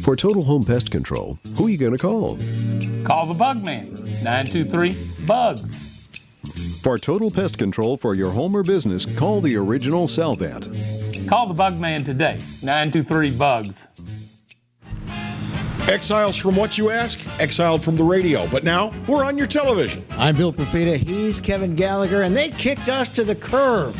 For total home pest control, who are you going to call? Call the Bug Man, 923-BUGS. For total pest control for your home or business, call the original Salvat. Call the Bug Man today, 923-BUGS. Exiles from what you ask? Exiled from the radio. But now, we're on your television. I'm Bill Profita, he's Kevin Gallagher, and they kicked us to the curb.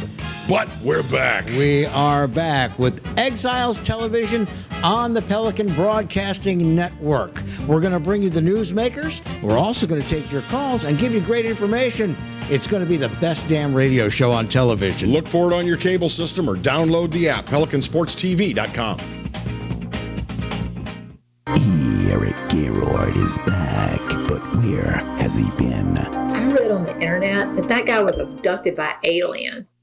But we're back. We are back with Exiles Television on the Pelican Broadcasting Network. We're going to bring you the newsmakers. We're also going to take your calls and give you great information. It's going to be the best damn radio show on television. Look for it on your cable system or download the app, PelicanSportsTV.com. Eric Garrard is back, but where has he been? I read on the internet that guy was abducted by aliens.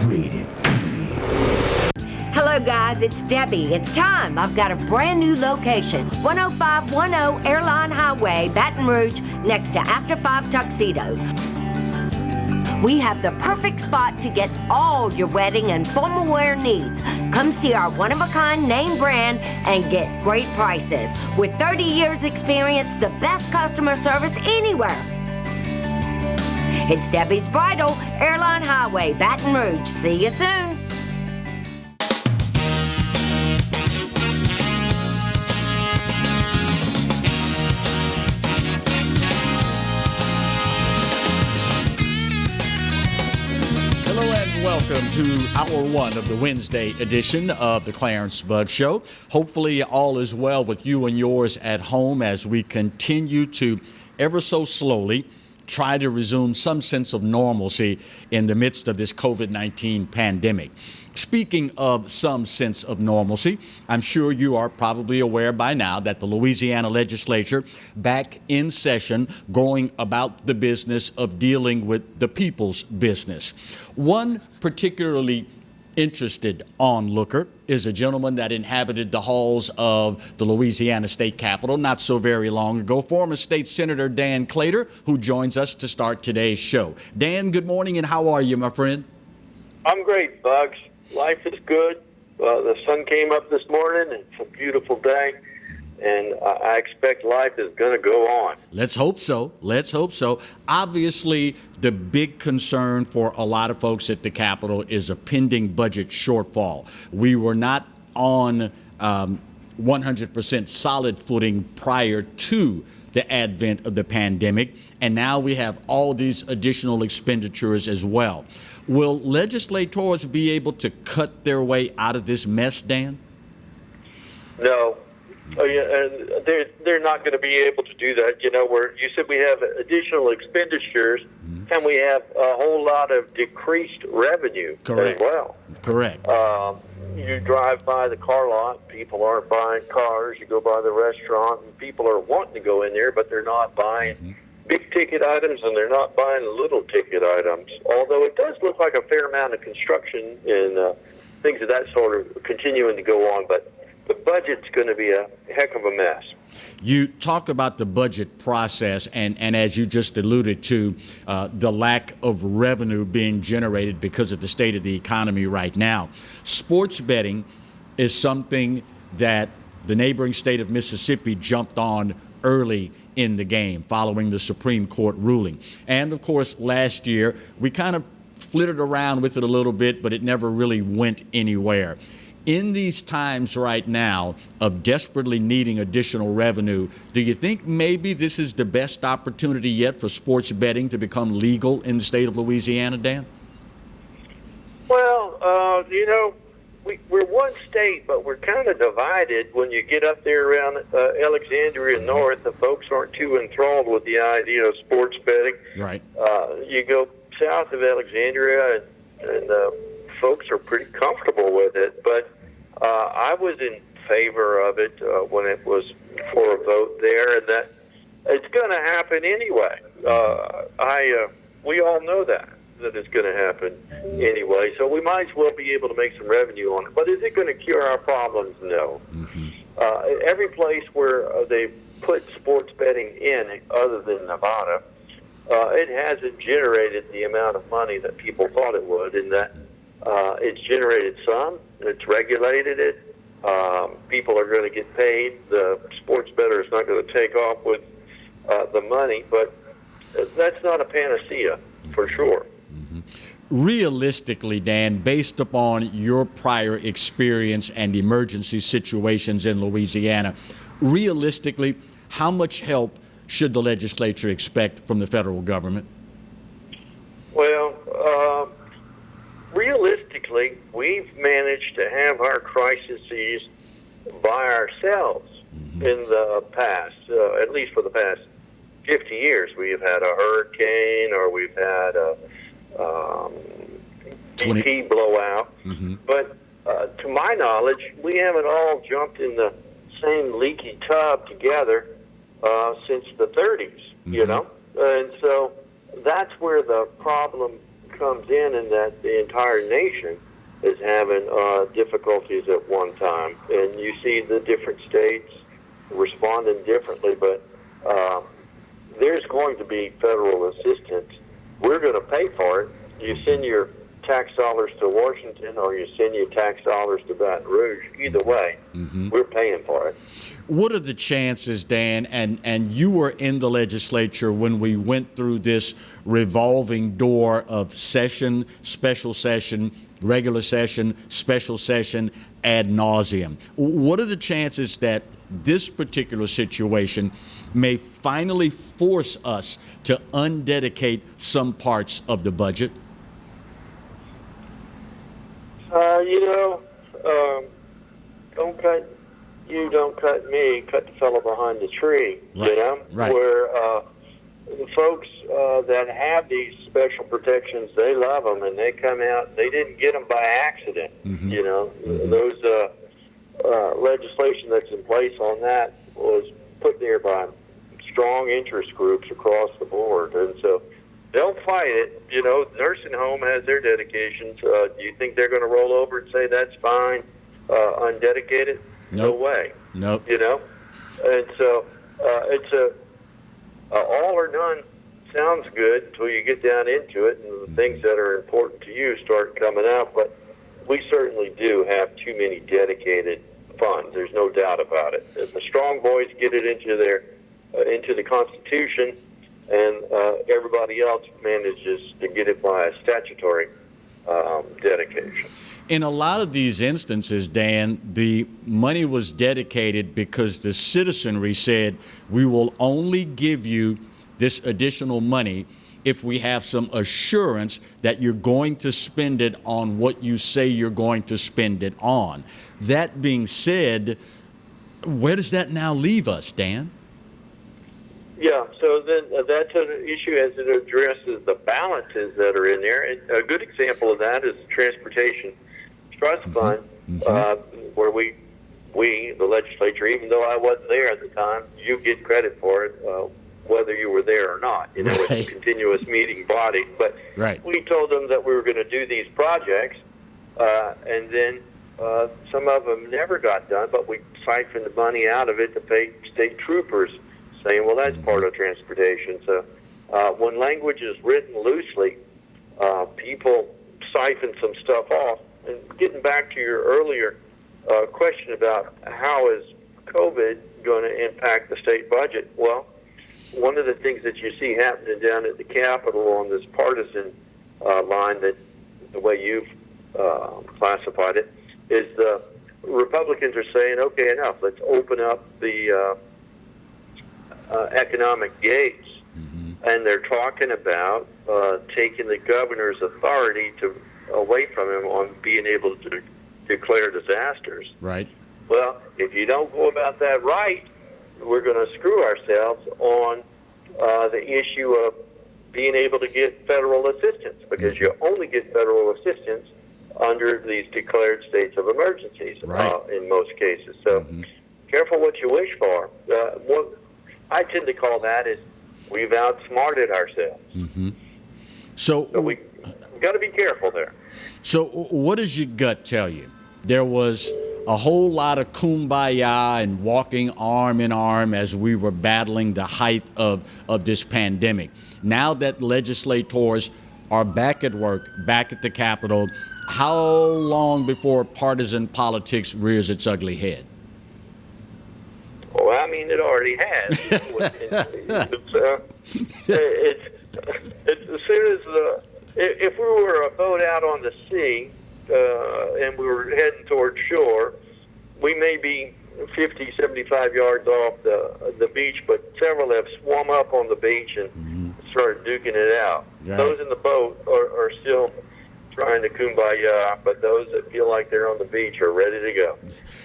Rated Hello guys, it's Debbie. It's time. I've got a brand new location. 10510 Airline Highway, Baton Rouge, next to After 5 Tuxedos. We have the perfect spot to get all your wedding and formal wear needs. Come see our one-of-a-kind name brand and get great prices. With 30 years experience, the best customer service anywhere. It's Debbie's Bridal, Airline Highway, Baton Rouge. See you soon. Welcome to hour one of the Wednesday edition of the Clarence Bug Show. Hopefully all is well with you and yours at home as we continue to ever so slowly try to resume some sense of normalcy in the midst of this COVID-19 pandemic. Speaking of some sense of normalcy, I'm sure you are probably aware by now that the Louisiana Legislature back in session going about the business of dealing with the people's business. One particularly interested onlooker is a gentleman that inhabited the halls of the Louisiana State Capitol not so very long ago, former State Senator Dan Claitor, who joins us to start today's show. Dan, good morning, and how are you, my friend? I'm great, Bugs. Life is good. The sun came up this morning. It's a beautiful day, and I expect life is going to go on. Let's hope so. Let's hope so. Obviously, the big concern for a lot of folks at the Capitol is a pending budget shortfall. We were not on 100% solid footing prior to the advent of the pandemic, and now we have all these additional expenditures as well. Will legislators be able to cut their way out of this mess, Dan? No. And they're not going to be able to do that. You know, where you said we have additional expenditures, and we have a whole lot of decreased revenue Correct. as well. Correct. You drive by the car lot, people aren't buying cars. You go by the restaurant, and people are wanting to go in there, but they're not buying big-ticket items, and they're not buying little-ticket items, although it does look like a fair amount of construction and things of that sort of continuing to go on, but the budget's going to be a heck of a mess. You talk about the budget process, and as you just alluded to, the lack of revenue being generated because of the state of the economy right now. Sports betting is something that the neighboring state of Mississippi jumped on early in the game following the Supreme Court ruling. And, of course, last year, we kind of flitted around with it a little bit, but it never really went anywhere. In these times right now of desperately needing additional revenue, do you think maybe this is the best opportunity yet for sports betting to become legal in the state of Louisiana, Dan? Well, you know, we're one state, but we're kind of divided when you get up there around Alexandria North. The folks aren't too enthralled with the idea of sports betting. Right. You go south of Alexandria, and folks are pretty comfortable with it. But I was in favor of it when it was for a vote there, and that it's going to happen anyway. We all know that. that it's going to happen anyway. So we might as well be able to make some revenue on it. But is it going to cure our problems? No. Every place where they put sports betting in, other than Nevada, it hasn't generated the amount of money that people thought it would, in that it's generated some, it's regulated it, people are going to get paid, the sports bettor is not going to take off with the money, but that's not a panacea, for sure. Realistically, Dan, based upon your prior experience and emergency situations in Louisiana, realistically, how much help should the legislature expect from the federal government? Well, realistically, we've managed to have our crises by ourselves in the past, at least for the past 50 years. We've had a hurricane, or we've had a BP blowout. But to my knowledge, we haven't all jumped in the same leaky tub together since the 30s, you know? And so that's where the problem comes in, that the entire nation is having difficulties at one time. And you see the different states responding differently, but there's going to be federal assistance. We're going to pay for it. You send your tax dollars to Washington, or you send your tax dollars to Baton Rouge, either way, we're paying for it. What are the chances, Dan, and you were in the legislature when we went through this revolving door of session, special session, regular session, special session, ad nauseum? What are the chances that this particular situation may finally force us to undedicate some parts of the budget? Don't cut me, cut the fellow behind the tree, right. You know? Right. Where the folks that have these special protections, they love them, and they come out, they didn't get them by accident, you know? Those legislation that's in place on that was put there by strong interest groups across the board, and so they'll fight it. You know, nursing home has their dedications. Do you think they're going to roll over and say that's fine, undedicate it? Nope. No way. Nope. You know, and so it's a all or none. Sounds good until you get down into it, and the things that are important to you start coming out. But we certainly do have too many dedicated funds. There's no doubt about it. The strong boys get it into the Constitution, and everybody else manages to get it by a statutory dedication. In a lot of these instances, Dan, the money was dedicated because the citizenry said, we will only give you this additional money if we have some assurance that you're going to spend it on what you say you're going to spend it on. That being said, where does that now leave us, Dan? Yeah, so then that's an issue as it addresses the balances that are in there. And a good example of that is the Transportation Trust Fund, where we, the legislature, even though I wasn't there at the time, you get credit for it, whether you were there or not. You know, Right. It's a continuous meeting body. But Right. we told them that we were going to do these projects, and then some of them never got done, but we siphoned the money out of it to pay state troopers, saying, well, that's part of transportation. So when language is written loosely, people siphon some stuff off. And getting back to your earlier question about how is COVID going to impact the state budget, well, one of the things that you see happening down at the Capitol on this partisan line, that the way you've classified it, is the Republicans are saying, okay, enough, let's open up the economic gates. And they're talking about taking the governor's authority away from him on being able to declare disasters. Right. Well, if you don't go about that right, we're going to screw ourselves on the issue of being able to get federal assistance, because you only get federal assistance under these declared states of emergencies, Right. In most cases. So careful what you wish for. What I tend to call that is we've outsmarted ourselves. So got to be careful there. So what does your gut tell you? There was a whole lot of kumbaya and walking arm in arm as we were battling the height of this pandemic. Now that legislators are back at work, back at the Capitol, how long before partisan politics rears its ugly head? Well, I mean, it already has. It's as soon as if we were a boat out on the sea and we were heading toward shore, we may be 50, 75 yards off the beach, but several have swum up on the beach and started duking it out. Right. Those in the boat are still trying to kumbaya, but those that feel like they're on the beach are ready to go.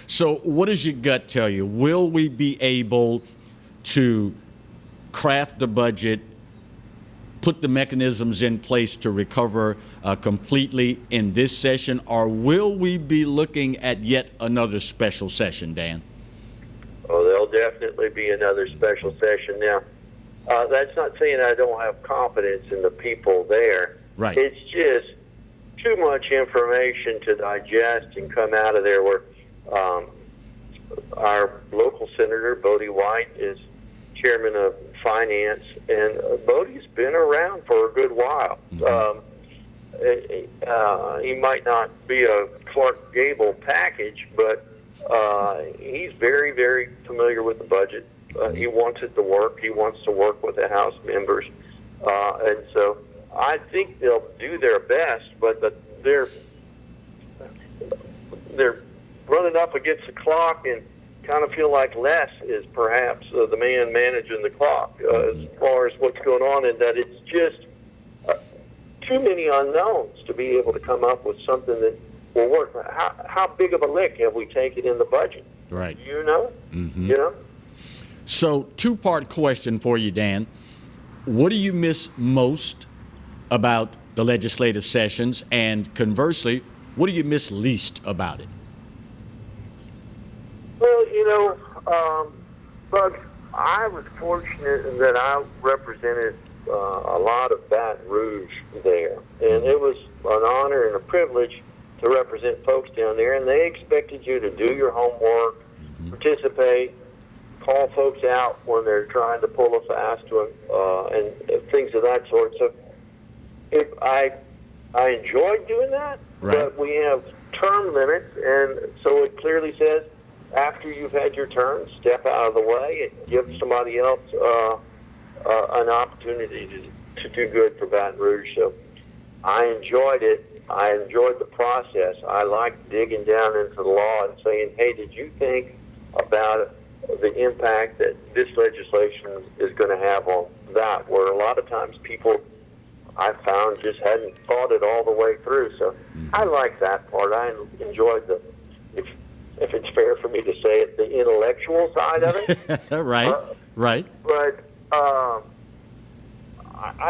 So what does your gut tell you? Will we be able to craft the budget, put the mechanisms in place to recover completely in this session, or will we be looking at yet another special session, Dan? Oh, there'll definitely be another special session. Now, that's not saying I don't have confidence in the people there. Right. It's just too much information to digest and come out of there where our local senator, Bodie White, is chairman of finance, and Bodie's been around for a good while. He might not be a Clark Gable package, but he's very, very familiar with the budget. He wants it to work. He wants to work with the House members. And so I think they'll do their best, but they're running up against the clock and kind of feel like Les is perhaps the man managing the clock as far as what's going on, and that it's just too many unknowns to be able to come up with something that will work. How big of a lick have we taken in the budget? Right. You know? You know? So two-part question for you, Dan. What do you miss most about the legislative sessions, and conversely, what do you miss least about it? Well, you know, Bug, I was fortunate that I represented a lot of Baton Rouge there, and it was an honor and a privilege to represent folks down there, and they expected you to do your homework, participate, call folks out when they're trying to pull a fast one, and things of that sort. So I enjoyed doing that, right. But we have term limits, and so it clearly says after you've had your turn, step out of the way and give somebody else an opportunity to do good for Baton Rouge. So I enjoyed it. I enjoyed the process. I liked digging down into the law and saying, hey, did you think about the impact that this legislation is going to have on that, where a lot of times people I found just hadn't thought it all the way through. So I like that part. I enjoyed the, if it's fair for me to say it, the intellectual side of it. Right, right. But I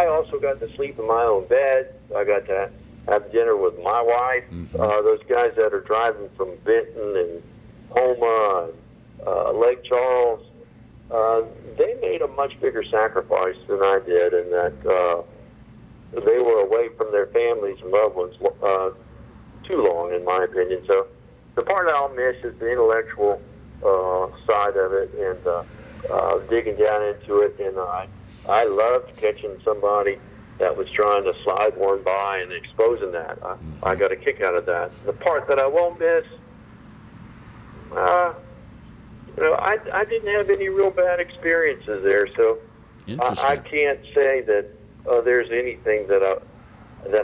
also got to sleep in my own bed. I got to have dinner with my wife. Those guys that are driving from Benton and Houma and Lake Charles, they made a much bigger sacrifice than I did, and that they were away from their families and loved ones too long, in my opinion. So the part I'll miss is the intellectual side of it, and digging down into it. And I loved catching somebody that was trying to slide one by and exposing that. I got a kick out of that. The part that I won't miss, I didn't have any real bad experiences there, so I can't say that there's anything that I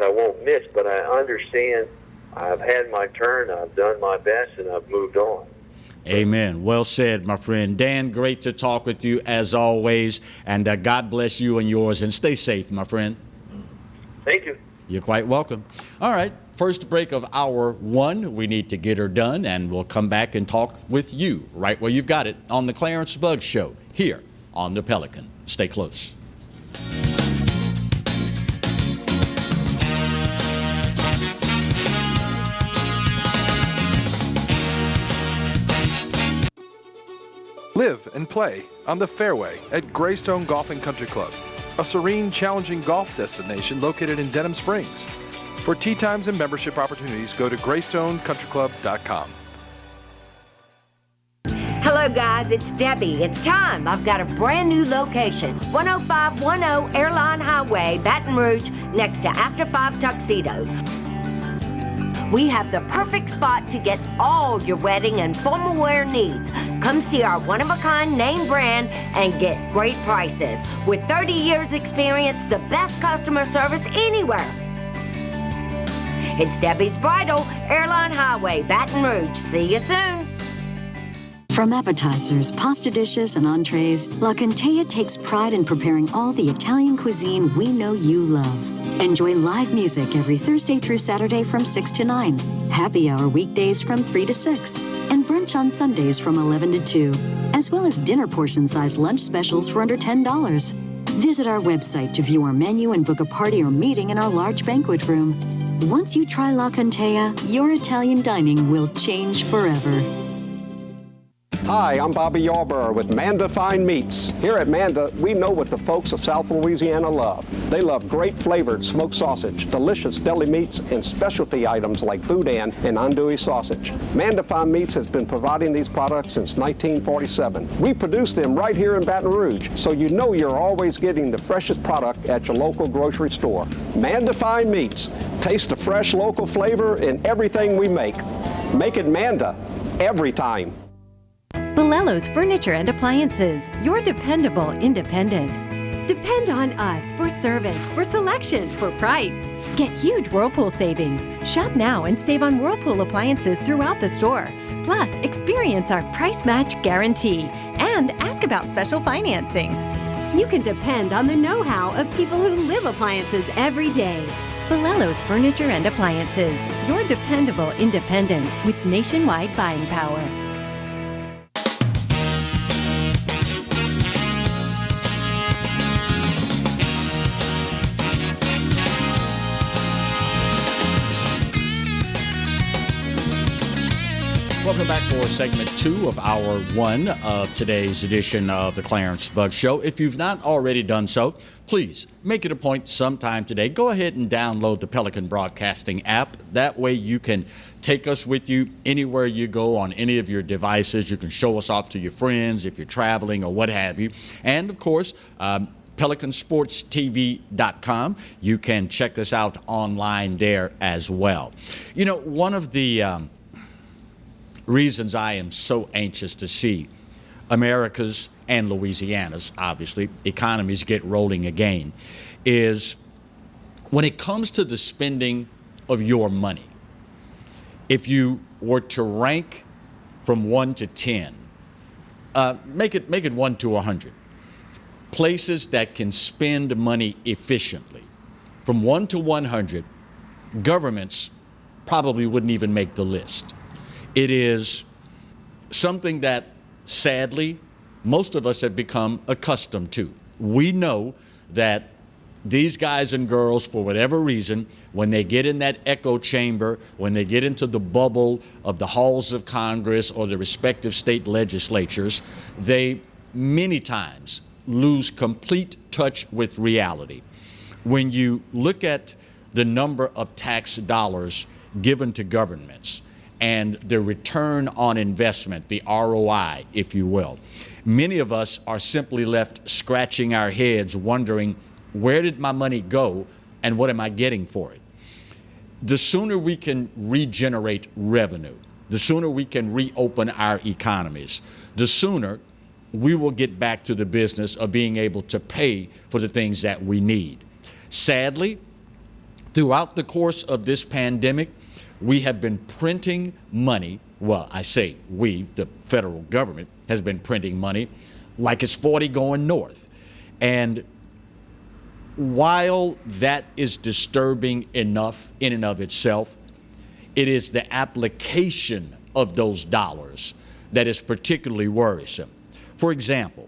won't miss. But I understand I've had my turn, I've done my best, and I've moved on. Amen. Well said, my friend. Dan, great to talk with you as always, and God bless you and yours, and stay safe, my friend. Thank you. You're quite welcome. All right, first break of hour one. We need to get her done, and we'll come back and talk with you right where you've got it on the Clarence Bug Show here on the Pelican. Stay close. Live and play on the fairway at Greystone Golf and Country Club, a serene, challenging golf destination located in Denham Springs. For tee times and membership opportunities, go to GreystonCountryClub.com. Hello, guys. It's Debbie. It's time. I've got a brand new location. 10510 Airline Highway, Baton Rouge, next to After 5 Tuxedos. We have the perfect spot to get all your wedding and formal wear needs. Come see our one-of-a-kind name brand and get great prices. With 30 years experience, the best customer service anywhere. It's Debbie's Bridal, Airline Highway, Baton Rouge. See you soon. From appetizers, pasta dishes, and entrees, La Contea takes pride in preparing all the Italian cuisine we know you love. Enjoy live music every Thursday through Saturday from 6 to 9, happy hour weekdays from 3 to 6, and brunch on Sundays from 11 to 2, as well as dinner portion-sized lunch specials for under $10. Visit our website to view our menu and book a party or meeting in our large banquet room. Once you try La Contea, your Italian dining will change forever. Hi, I'm Bobby Yarborough with Manda Fine Meats. Here at Manda, we know what the folks of South Louisiana love. They love great flavored smoked sausage, delicious deli meats, and specialty items like boudin and andouille sausage. Manda Fine Meats has been providing these products since 1947. We produce them right here in Baton Rouge, so you know you're always getting the freshest product at your local grocery store. Manda Fine Meats. Taste the fresh local flavor in everything we make. Make it Manda every time. Bolello's Furniture and Appliances, your dependable independent. Depend on us for service, for selection, for price. Get huge Whirlpool savings. Shop now and save on Whirlpool appliances throughout the store. Plus, experience our price match guarantee and ask about special financing. You can depend on the know-how of people who live appliances every day. Bolello's Furniture and Appliances, your dependable independent with nationwide buying power. Welcome back for segment 2 of hour 1 of today's edition of the Clarence Bug Show. If you've not already done so, please make it a point sometime today. Go ahead and download the Pelican Broadcasting app. That way you can take us with you anywhere you go on any of your devices. You can show us off to your friends if you're traveling or what have you. And, of course, PelicanSportsTV.com. You can check us out online there as well. You know, one of the reasons I am so anxious to see America's and Louisiana's, obviously, economies get rolling again is when it comes to the spending of your money. If you were to rank from 1 to 10, make it 1 to 100, places that can spend money efficiently. From 1 to 100, governments probably wouldn't even make the list. It is something that, sadly, most of us have become accustomed to. We know that these guys and girls, for whatever reason, when they get in that echo chamber, when they get into the bubble of the halls of Congress or the respective state legislatures, they many times lose complete touch with reality. When you look at the number of tax dollars given to governments, and the return on investment, the ROI, if you will. Many of us are simply left scratching our heads wondering, where did my money go and what am I getting for it? The sooner we can regenerate revenue, the sooner we can reopen our economies, the sooner we will get back to the business of being able to pay for the things that we need. Sadly, throughout the course of this pandemic, we have been printing money. Well, I say we, the federal government, has been printing money like it's 40 going north. And while that is disturbing enough in and of itself, it is the application of those dollars that is particularly worrisome. For example,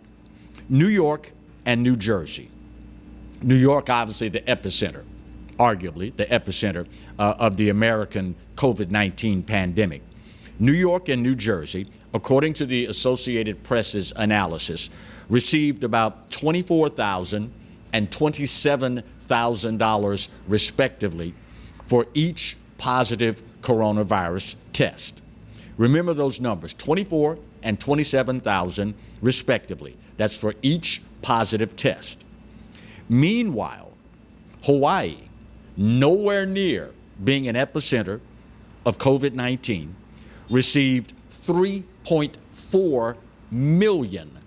New York and New Jersey. New York, obviously the epicenter, arguably the epicenter of the American COVID-19 pandemic. New York and New Jersey, according to the Associated Press's analysis, received about $24,000 and $27,000 respectively for each positive coronavirus test. Remember those numbers, 24 and 27,000 respectively. That's for each positive test. Meanwhile, Hawaii, nowhere near being an epicenter of COVID-19, received $3.4 million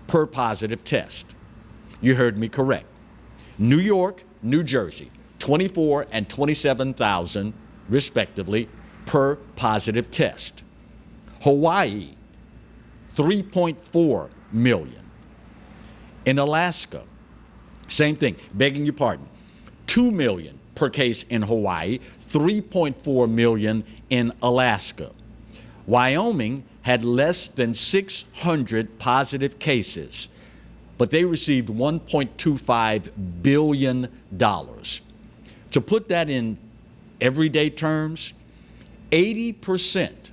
per positive test. You heard me correct. New York, New Jersey, 24 and 27,000 respectively per positive test. Hawaii, 3.4 million. In Alaska, same thing, begging your pardon, 2 million per case in Hawaii, 3.4 million in Alaska. Wyoming had less than 600 positive cases, but they received $1.25 billion. To put that in everyday terms, 80%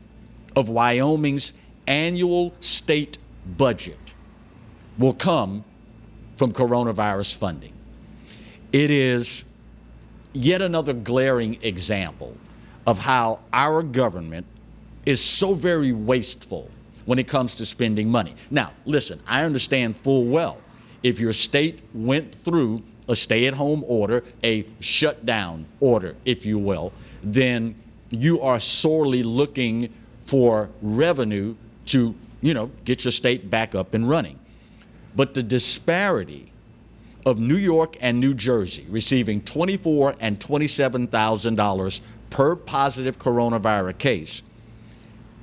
of Wyoming's annual state budget will come from coronavirus funding. It is yet another glaring example of how our government is so very wasteful when it comes to spending money. Now, listen, I understand full well if your state went through a stay-at-home order, a shutdown order, if you will, then you are sorely looking for revenue to, get your state back up and running. But the disparity of New York and New Jersey receiving $24,000 and $27,000 per positive coronavirus case,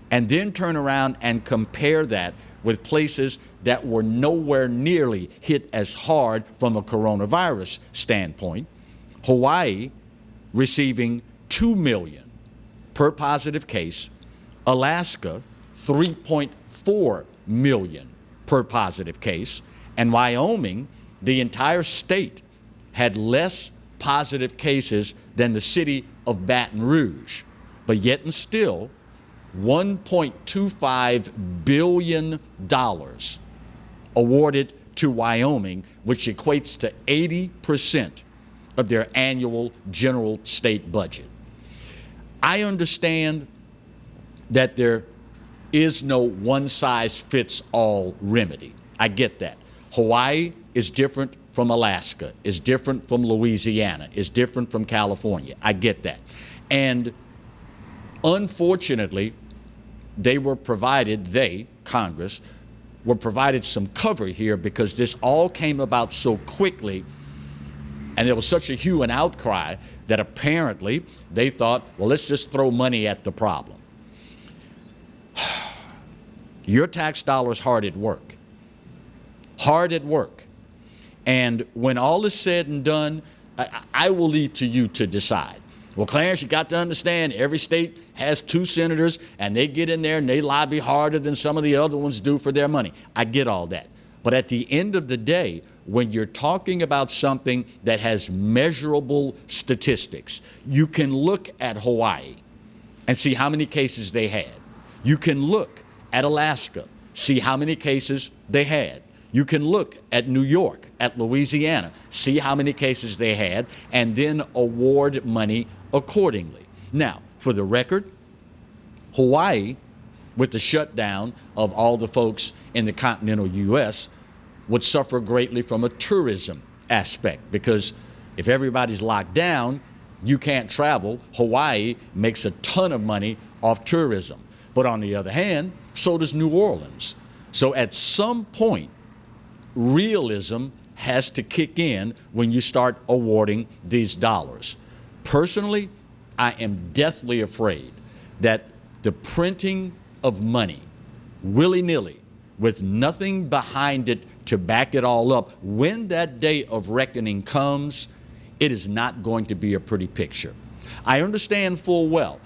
and then turn around and compare that with places that were nowhere nearly hit as hard from a coronavirus standpoint. Hawaii receiving $2 million per positive case, Alaska $3.4 million per positive case, and Wyoming, the entire state, had less positive cases than the city of Baton Rouge, but yet and still $1.25 billion awarded to Wyoming, which equates to 80% of their annual general state budget. I understand that there is no one-size-fits-all remedy. I get that. Hawaii is different from Alaska, is different from Louisiana, is different from California. I get that. And unfortunately, Congress, were provided some cover here because this all came about so quickly and there was such a hue and outcry that apparently they thought, well, let's just throw money at the problem. Your tax dollars hard at work. Hard at work. And when all is said and done, I will leave to you to decide. Well, Clarence, you got to understand every state has 2 senators and they get in there and they lobby harder than some of the other ones do for their money. I get all that. But at the end of the day, when you're talking about something that has measurable statistics, you can look at Hawaii and see how many cases they had. You can look at Alaska, see how many cases they had. You can look at New York, at Louisiana, see how many cases they had, and then award money accordingly. Now, for the record, Hawaii, with the shutdown of all the folks in the continental U.S., would suffer greatly from a tourism aspect because if everybody's locked down, you can't travel. Hawaii makes a ton of money off tourism. But on the other hand, so does New Orleans. So at some point, realism has to kick in when you start awarding these dollars. Personally, I am deathly afraid that the printing of money willy-nilly with nothing behind it to back it all up, when that day of reckoning comes, it is not going to be a pretty picture. I understand full well,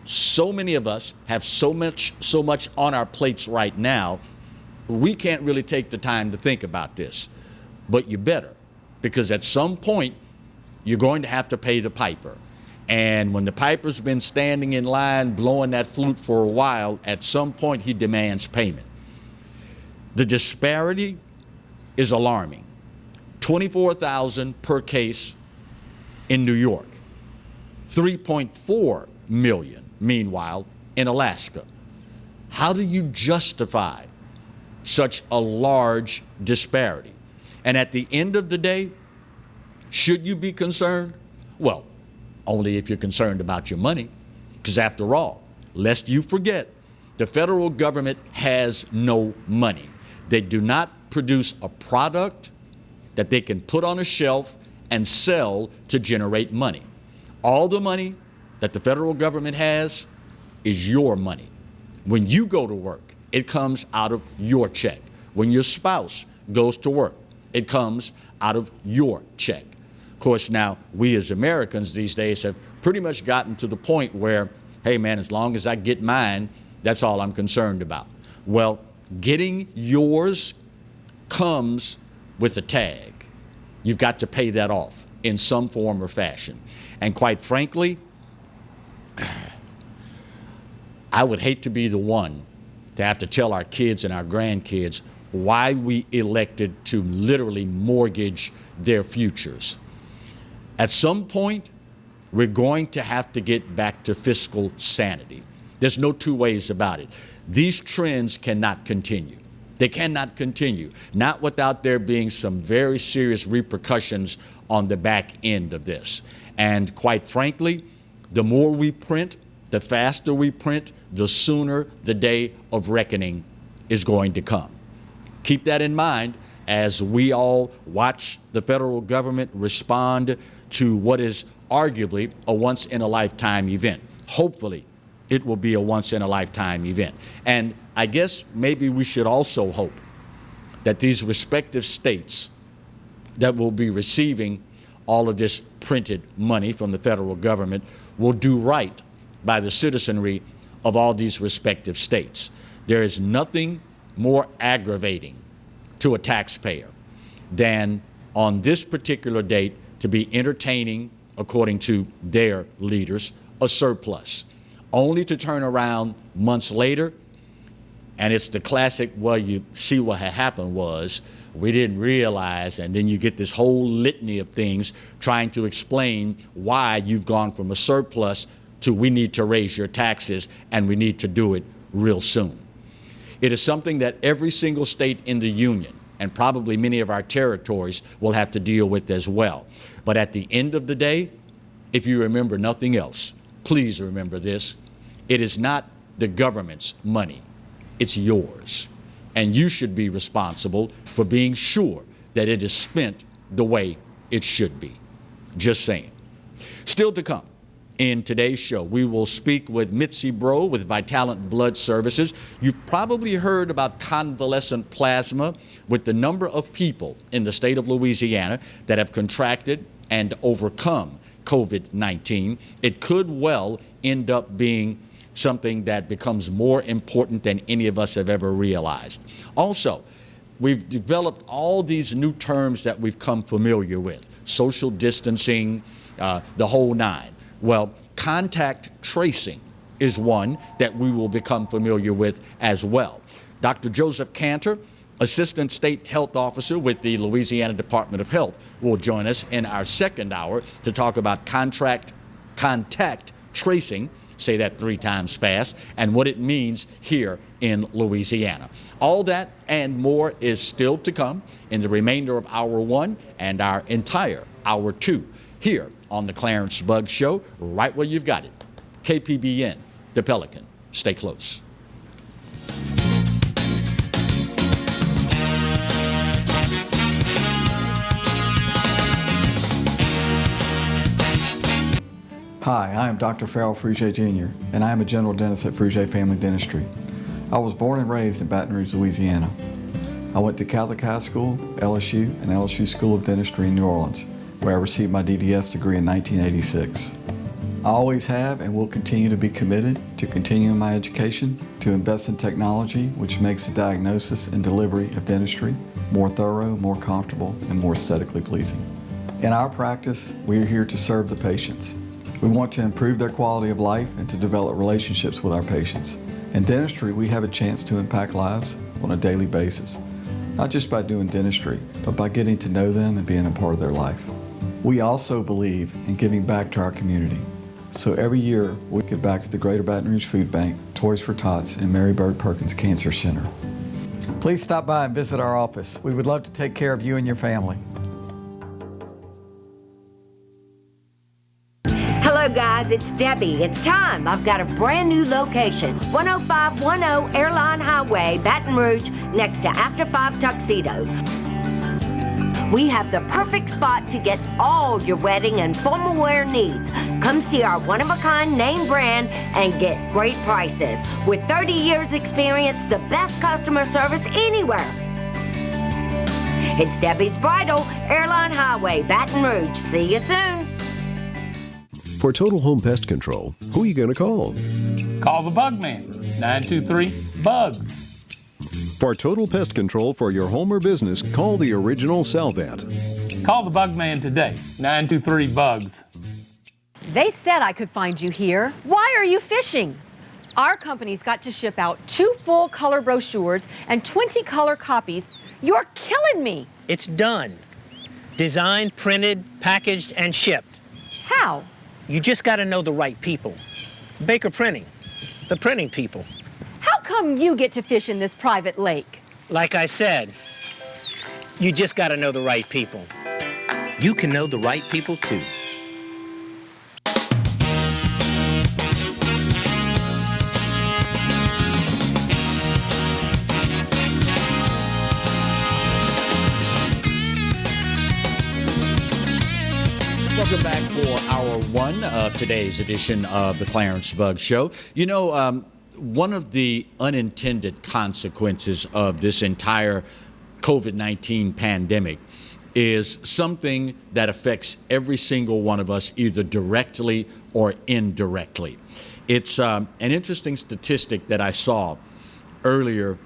so many of us have so much on our plates right now, we can't really take the time to think about this. But you better, because at some point, you're going to have to pay the piper. And when the piper's been standing in line blowing that flute for a while, at some point he demands payment. The disparity is alarming. $24,000 per case in New York, 3.4 million, meanwhile, in Alaska. How do you justify such a large disparity? And at the end of the day, should you be concerned? Well, only if you're concerned about your money. Because after all, lest you forget, the federal government has no money. They do not produce a product that they can put on a shelf and sell to generate money. All the money that the federal government has is your money. When you go to work, it comes out of your check. When your spouse goes to work, it comes out of your check. Of course, now we as Americans these days have pretty much gotten to the point where, hey man, as long as I get mine, that's all I'm concerned about. Well, getting yours comes with a tag. You've got to pay that off in some form or fashion. And quite frankly, I would hate to be the one to have to tell our kids and our grandkids why we elected to literally mortgage their futures. At some point, we're going to have to get back to fiscal sanity. There's no two ways about it. These trends cannot continue. They cannot continue, not without there being some very serious repercussions on the back end of this. And quite frankly, the more we print, the faster we print, the sooner the day of reckoning is going to come. Keep that in mind as we all watch the federal government respond to what is arguably a once-in-a-lifetime event. Hopefully, it will be a once-in-a-lifetime event. And I guess maybe we should also hope that these respective states that will be receiving all of this printed money from the federal government will do right by the citizenry of all these respective states. There is nothing more aggravating to a taxpayer than on this particular date to be entertaining, according to their leaders, a surplus, only to turn around months later, and it's the classic, well, you see what had happened was we didn't realize, and then you get this whole litany of things trying to explain why you've gone from a surplus to we need to raise your taxes and we need to do it real soon. It is something that every single state in the union and probably many of our territories will have to deal with as well. But at the end of the day, if you remember nothing else, please remember this. It is not the government's money, it's yours. And you should be responsible for being sure that it is spent the way it should be. Just saying. Still to come. In today's show, we will speak with Mitzi Breaux with Vitalent Blood Services. You've probably heard about convalescent plasma with the number of people in the state of Louisiana that have contracted and overcome COVID-19. It could well end up being something that becomes more important than any of us have ever realized. Also, we've developed all these new terms that we've come familiar with, social distancing, the whole nine. Well, contact tracing is one that we will become familiar with as well. Dr. Joseph Kanter, Assistant State Health Officer with the Louisiana Department of Health, will join us in our second hour to talk about contact tracing, say that 3 times fast, and what it means here in Louisiana. All that and more is still to come in the remainder of Hour 1 and our entire Hour 2 here on the Clarence Bug Show, right where you've got it. KPBN, the Pelican. Stay close. Hi, I am Dr. Farrell Frugier Jr., and I am a general dentist at Frugier Family Dentistry. I was born and raised in Baton Rouge, Louisiana. I went to Catholic High School, LSU, and LSU School of Dentistry in New Orleans, where I received my DDS degree in 1986. I always have and will continue to be committed to continuing my education, to invest in technology which makes the diagnosis and delivery of dentistry more thorough, more comfortable, and more aesthetically pleasing. In our practice, we are here to serve the patients. We want to improve their quality of life and to develop relationships with our patients. In dentistry, we have a chance to impact lives on a daily basis, not just by doing dentistry, but by getting to know them and being a part of their life. We also believe in giving back to our community. So every year, we give back to the Greater Baton Rouge Food Bank, Toys for Tots, and Mary Bird Perkins Cancer Center. Please stop by and visit our office. We would love to take care of you and your family. Hello guys, it's Debbie. It's time. I've got a brand new location. 10510 Airline Highway, Baton Rouge, next to After 5 Tuxedos. We have the perfect spot to get all your wedding and formal wear needs. Come see our one-of-a-kind name brand and get great prices. With 30 years experience, the best customer service anywhere. It's Debbie's Bridal, Airline Highway, Baton Rouge. See you soon. For total home pest control, who are you going to call? Call the Bug Man, 923-BUGS. For total pest control for your home or business, call the original Salvant. Call the Bug Man today, 923-BUGS. They said I could find you here. Why are you fishing? Our company's got to ship out 2 full color brochures and 20 color copies. You're killing me. It's done. Designed, printed, packaged, and shipped. How? You just got to know the right people. Baker Printing, the printing people. How come you get to fish in this private lake? Like I said, you just got to know the right people. You can know the right people too. Welcome back for hour one of today's edition of the Clarence Bug Show. You know, one of the unintended consequences of this entire COVID-19 pandemic is something that affects every single one of us, either directly or indirectly. It's an interesting statistic that I saw earlier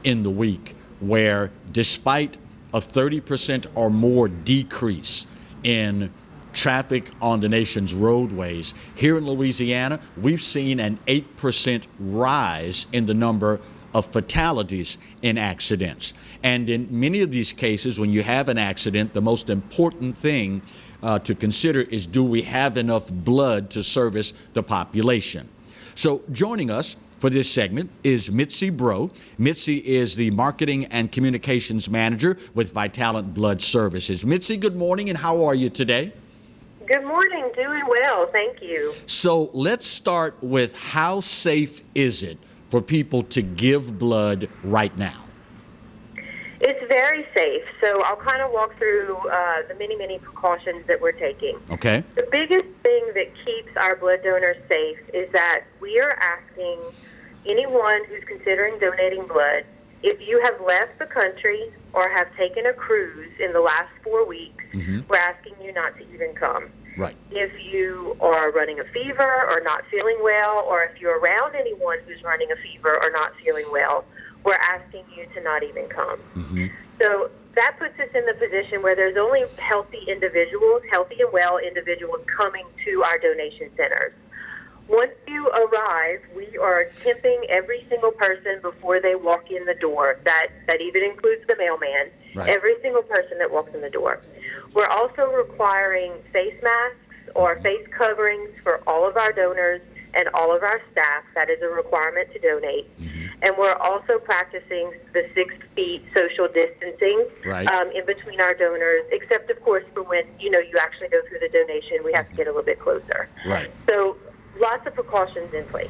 in the week, where despite a 30% or more decrease in traffic on the nation's roadways, here in Louisiana, we've seen an 8% rise in the number of fatalities in accidents. And in many of these cases, when you have an accident, the most important thing to consider is, do we have enough blood to service the population? So joining us for this segment is Mitzi Breaux. Mitzi is the Marketing and Communications Manager with Vitalent Blood Services. Mitzi, good morning, and how are you today? Good morning. Doing well. Thank you. So let's start with, how safe is it for people to give blood right now? It's very safe. So I'll kind of walk through the many precautions that we're taking. Okay. The biggest thing that keeps our blood donors safe is that we are asking anyone who's considering donating blood, if you have left the country or have taken a cruise in the last 4 weeks, we're asking you not to even come. Right. If you are running a fever or not feeling well, or if you're around anyone who's running a fever or not feeling well, we're asking you to not even come. So that puts us in the position where there's only healthy and well individuals coming to our donation centers. Once you arrive, we are tipping every single person before they walk in the door. That even includes the mailman, every single person that walks in the door. We're also requiring face masks or face coverings for all of our donors and all of our staff. That is a requirement to donate. And we're also practicing the 6 feet social distancing in between our donors, except, of course, for when, you actually go through the donation, we have to get a little bit closer. Right. So lots of precautions in place.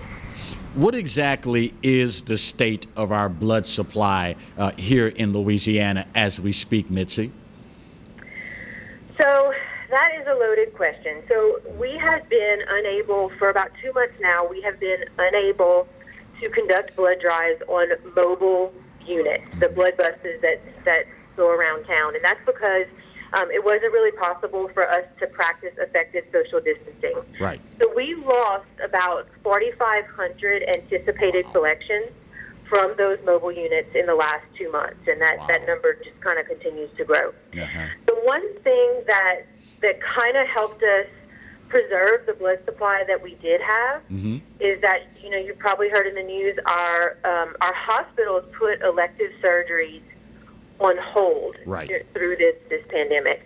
What exactly is the state of our blood supply here in Louisiana as we speak, Mitzi? So that is a loaded question. So we have been unable, for about 2 months now, we have been unable to conduct blood drives on mobile units, the blood buses that go around town. And that's because it wasn't really possible for us to practice effective social distancing. Right. So we lost about 4,500 anticipated collections from those mobile units in the last 2 months, and that number just kind of continues to grow. The one thing that kind of helped us preserve the blood supply that we did have is that, you probably heard in the news, our hospitals put elective surgeries on hold through this pandemic.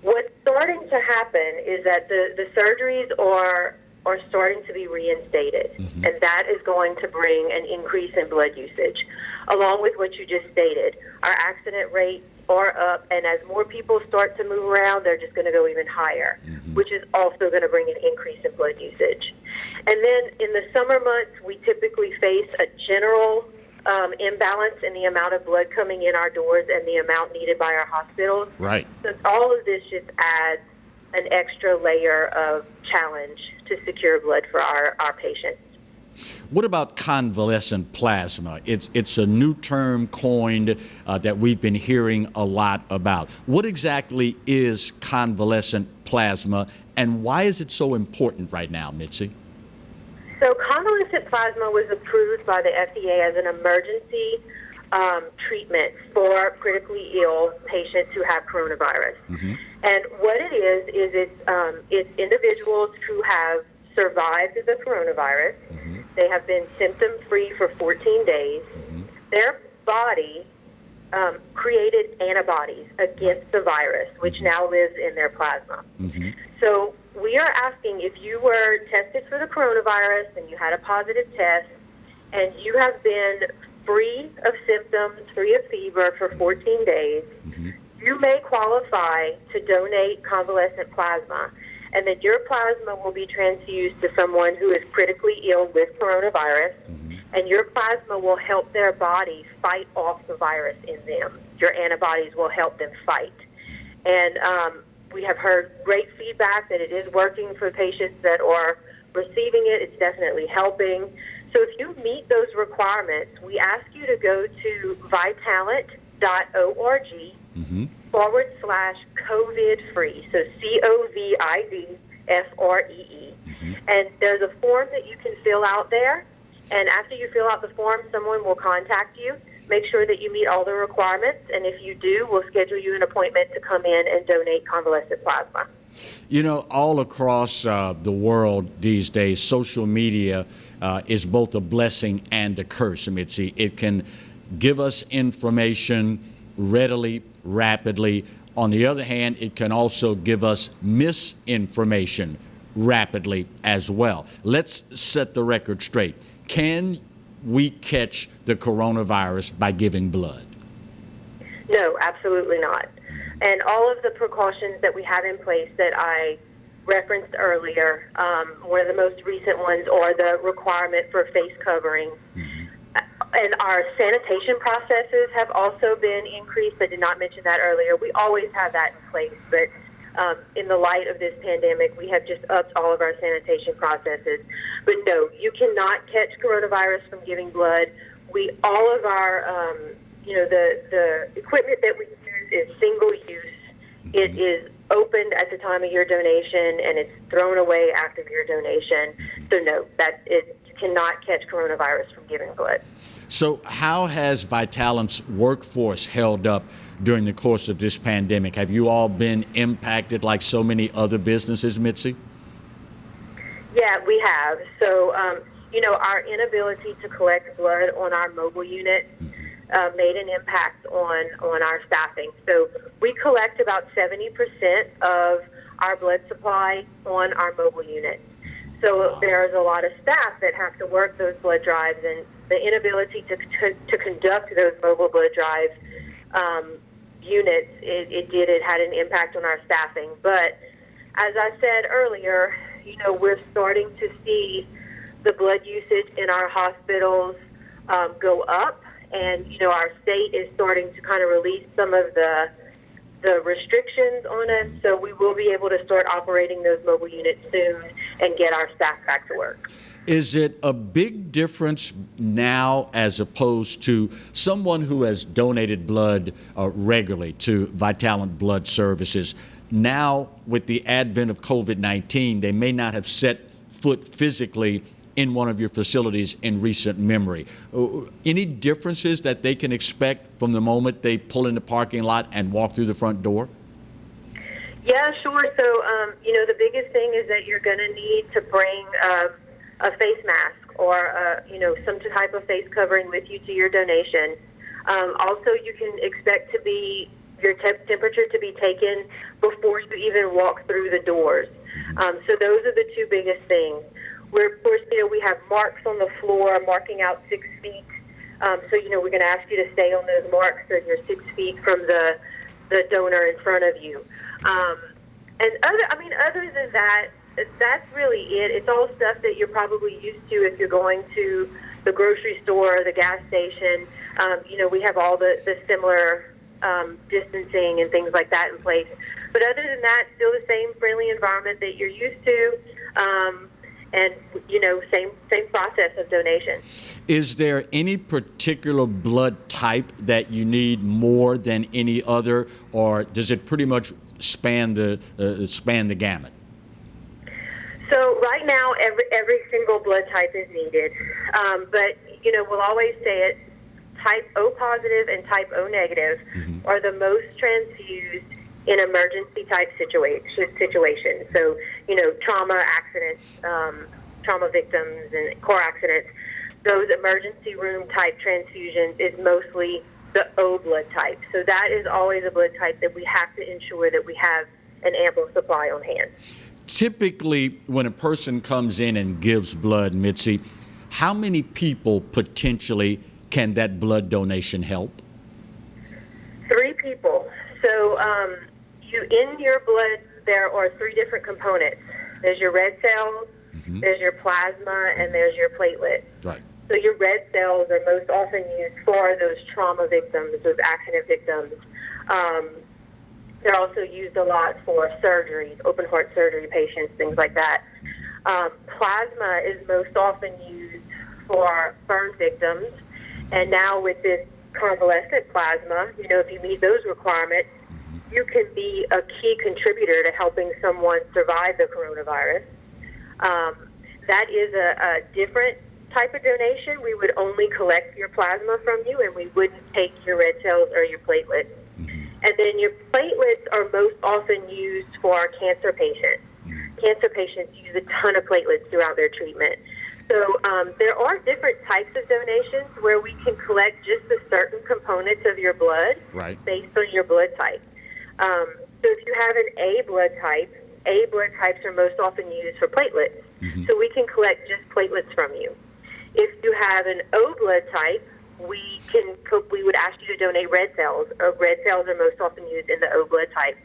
What's starting to happen is that the surgeries are starting to be reinstated, and that is going to bring an increase in blood usage. Along with what you just stated, our accident rates are up, and as more people start to move around, they're just going to go even higher, which is also going to bring an increase in blood usage. And then in the summer months, we typically face a general imbalance in the amount of blood coming in our doors and the amount needed by our hospitals. Right. So all of this just adds an extra layer of challenge to secure blood for our patients. What about convalescent plasma? It's a new term coined that we've been hearing a lot about. What exactly is convalescent plasma, and why is it so important right now, Mitzi? So convalescent plasma was approved by the FDA as an emergency treatment for critically ill patients who have coronavirus. And what it is it's individuals who have survived the coronavirus. They have been symptom-free for 14 days. Their body created antibodies against the virus, which now lives in their plasma. So we are asking, if you were tested for the coronavirus and you had a positive test and you have been free of symptoms, free of fever for 14 days, you may qualify to donate convalescent plasma, and then your plasma will be transfused to someone who is critically ill with coronavirus, and your plasma will help their body fight off the virus in them. Your antibodies will help them fight. And we have heard great feedback that it is working for patients that are receiving it. It's definitely helping. So if you meet those requirements, we ask you to go to vitalent.org /COVID-free, so COVID-FREE. And there's a form that you can fill out there, and after you fill out the form, someone will contact you. Make sure that you meet all the requirements, and if you do, we'll schedule you an appointment to come in and donate convalescent plasma. You know, all across the world these days, social media is both a blessing and a curse, Mitzi. It can give us information readily, rapidly. On the other hand, it can also give us misinformation rapidly as well. Let's set the record straight. Can we catch the coronavirus by giving blood? No, absolutely not. And all of the precautions that we have in place that I referenced earlier, one of the most recent ones are the requirement for face covering. And our sanitation processes have also been increased. I did not mention that earlier. We always have that in place, but in the light of this pandemic, we have just upped all of our sanitation processes. But no, you cannot catch coronavirus from giving blood. All of our, the equipment that we use is single use. It is opened at the time of your donation, and it's thrown away after your donation. So no, you cannot catch coronavirus from giving blood. So how has Vitalent's workforce held up during the course of this pandemic? Have you all been impacted like so many other businesses, Mitzi? Yeah, we have. So, our inability to collect blood on our mobile unit made an impact on our staffing. So we collect about 70% of our blood supply on our mobile unit. So there's a lot of staff that have to work those blood drives, and the inability to conduct those mobile blood drive units, it had an impact on our staffing. But as I said earlier, we're starting to see the blood usage in our hospitals go up, and our state is starting to kind of release some of the restrictions on us, so we will be able to start operating those mobile units soon and get our staff back to work. Is it a big difference now as opposed to someone who has donated blood regularly to Vitalent Blood Services? Now, with the advent of COVID-19, they may not have set foot physically in one of your facilities in recent memory. Any differences that they can expect from the moment they pull in the parking lot and walk through the front door? Yeah, sure. So, the biggest thing is that you're going to need to bring a face mask or, some type of face covering with you to your donation. Also, you can expect to be your temperature to be taken before you even walk through the doors. So those are the two biggest things. Of course, we have marks on the floor marking out 6 feet. So, we're going to ask you to stay on those marks so you're 6 feet from the donor in front of you. And other than that, that's really it. It's all stuff that you're probably used to if you're going to the grocery store or the gas station. We have all the similar distancing and things like that in place. But other than that, still the same friendly environment that you're used to. And, same process of donation. Is there any particular blood type that you need more than any other, or does it pretty much span the gamut? So right now, every single blood type is needed. But, we'll always say it, type O positive and type O negative are the most transfused in emergency type situations. So, trauma accidents, trauma victims and car accidents, those emergency room type transfusions is mostly the O blood type. So that is always a blood type that we have to ensure that we have an ample supply on hand. Typically, when a person comes in and gives blood, Mitzi, how many people potentially can that blood donation help? 3 people. So in your blood, there are 3 different components. There's your red cells, there's your plasma, and there's your platelets. Right. So your red cells are most often used for those trauma victims, those accident victims. They're also used a lot for surgeries, open heart surgery patients, things like that. Plasma is most often used for burn victims. And now with this convalescent plasma, if you meet those requirements, you can be a key contributor to helping someone survive the coronavirus. That is a different type of donation. We would only collect your plasma from you, and we wouldn't take your red cells or your platelets. And then your platelets are most often used for cancer patients. Cancer patients use a ton of platelets throughout their treatment. So there are different types of donations where we can collect just the certain components of your blood based on your blood type. So if you have an A blood types are most often used for platelets. So we can collect just platelets from you. If you have an O blood type, we would ask you to donate red cells. Red cells are most often used in the O blood type.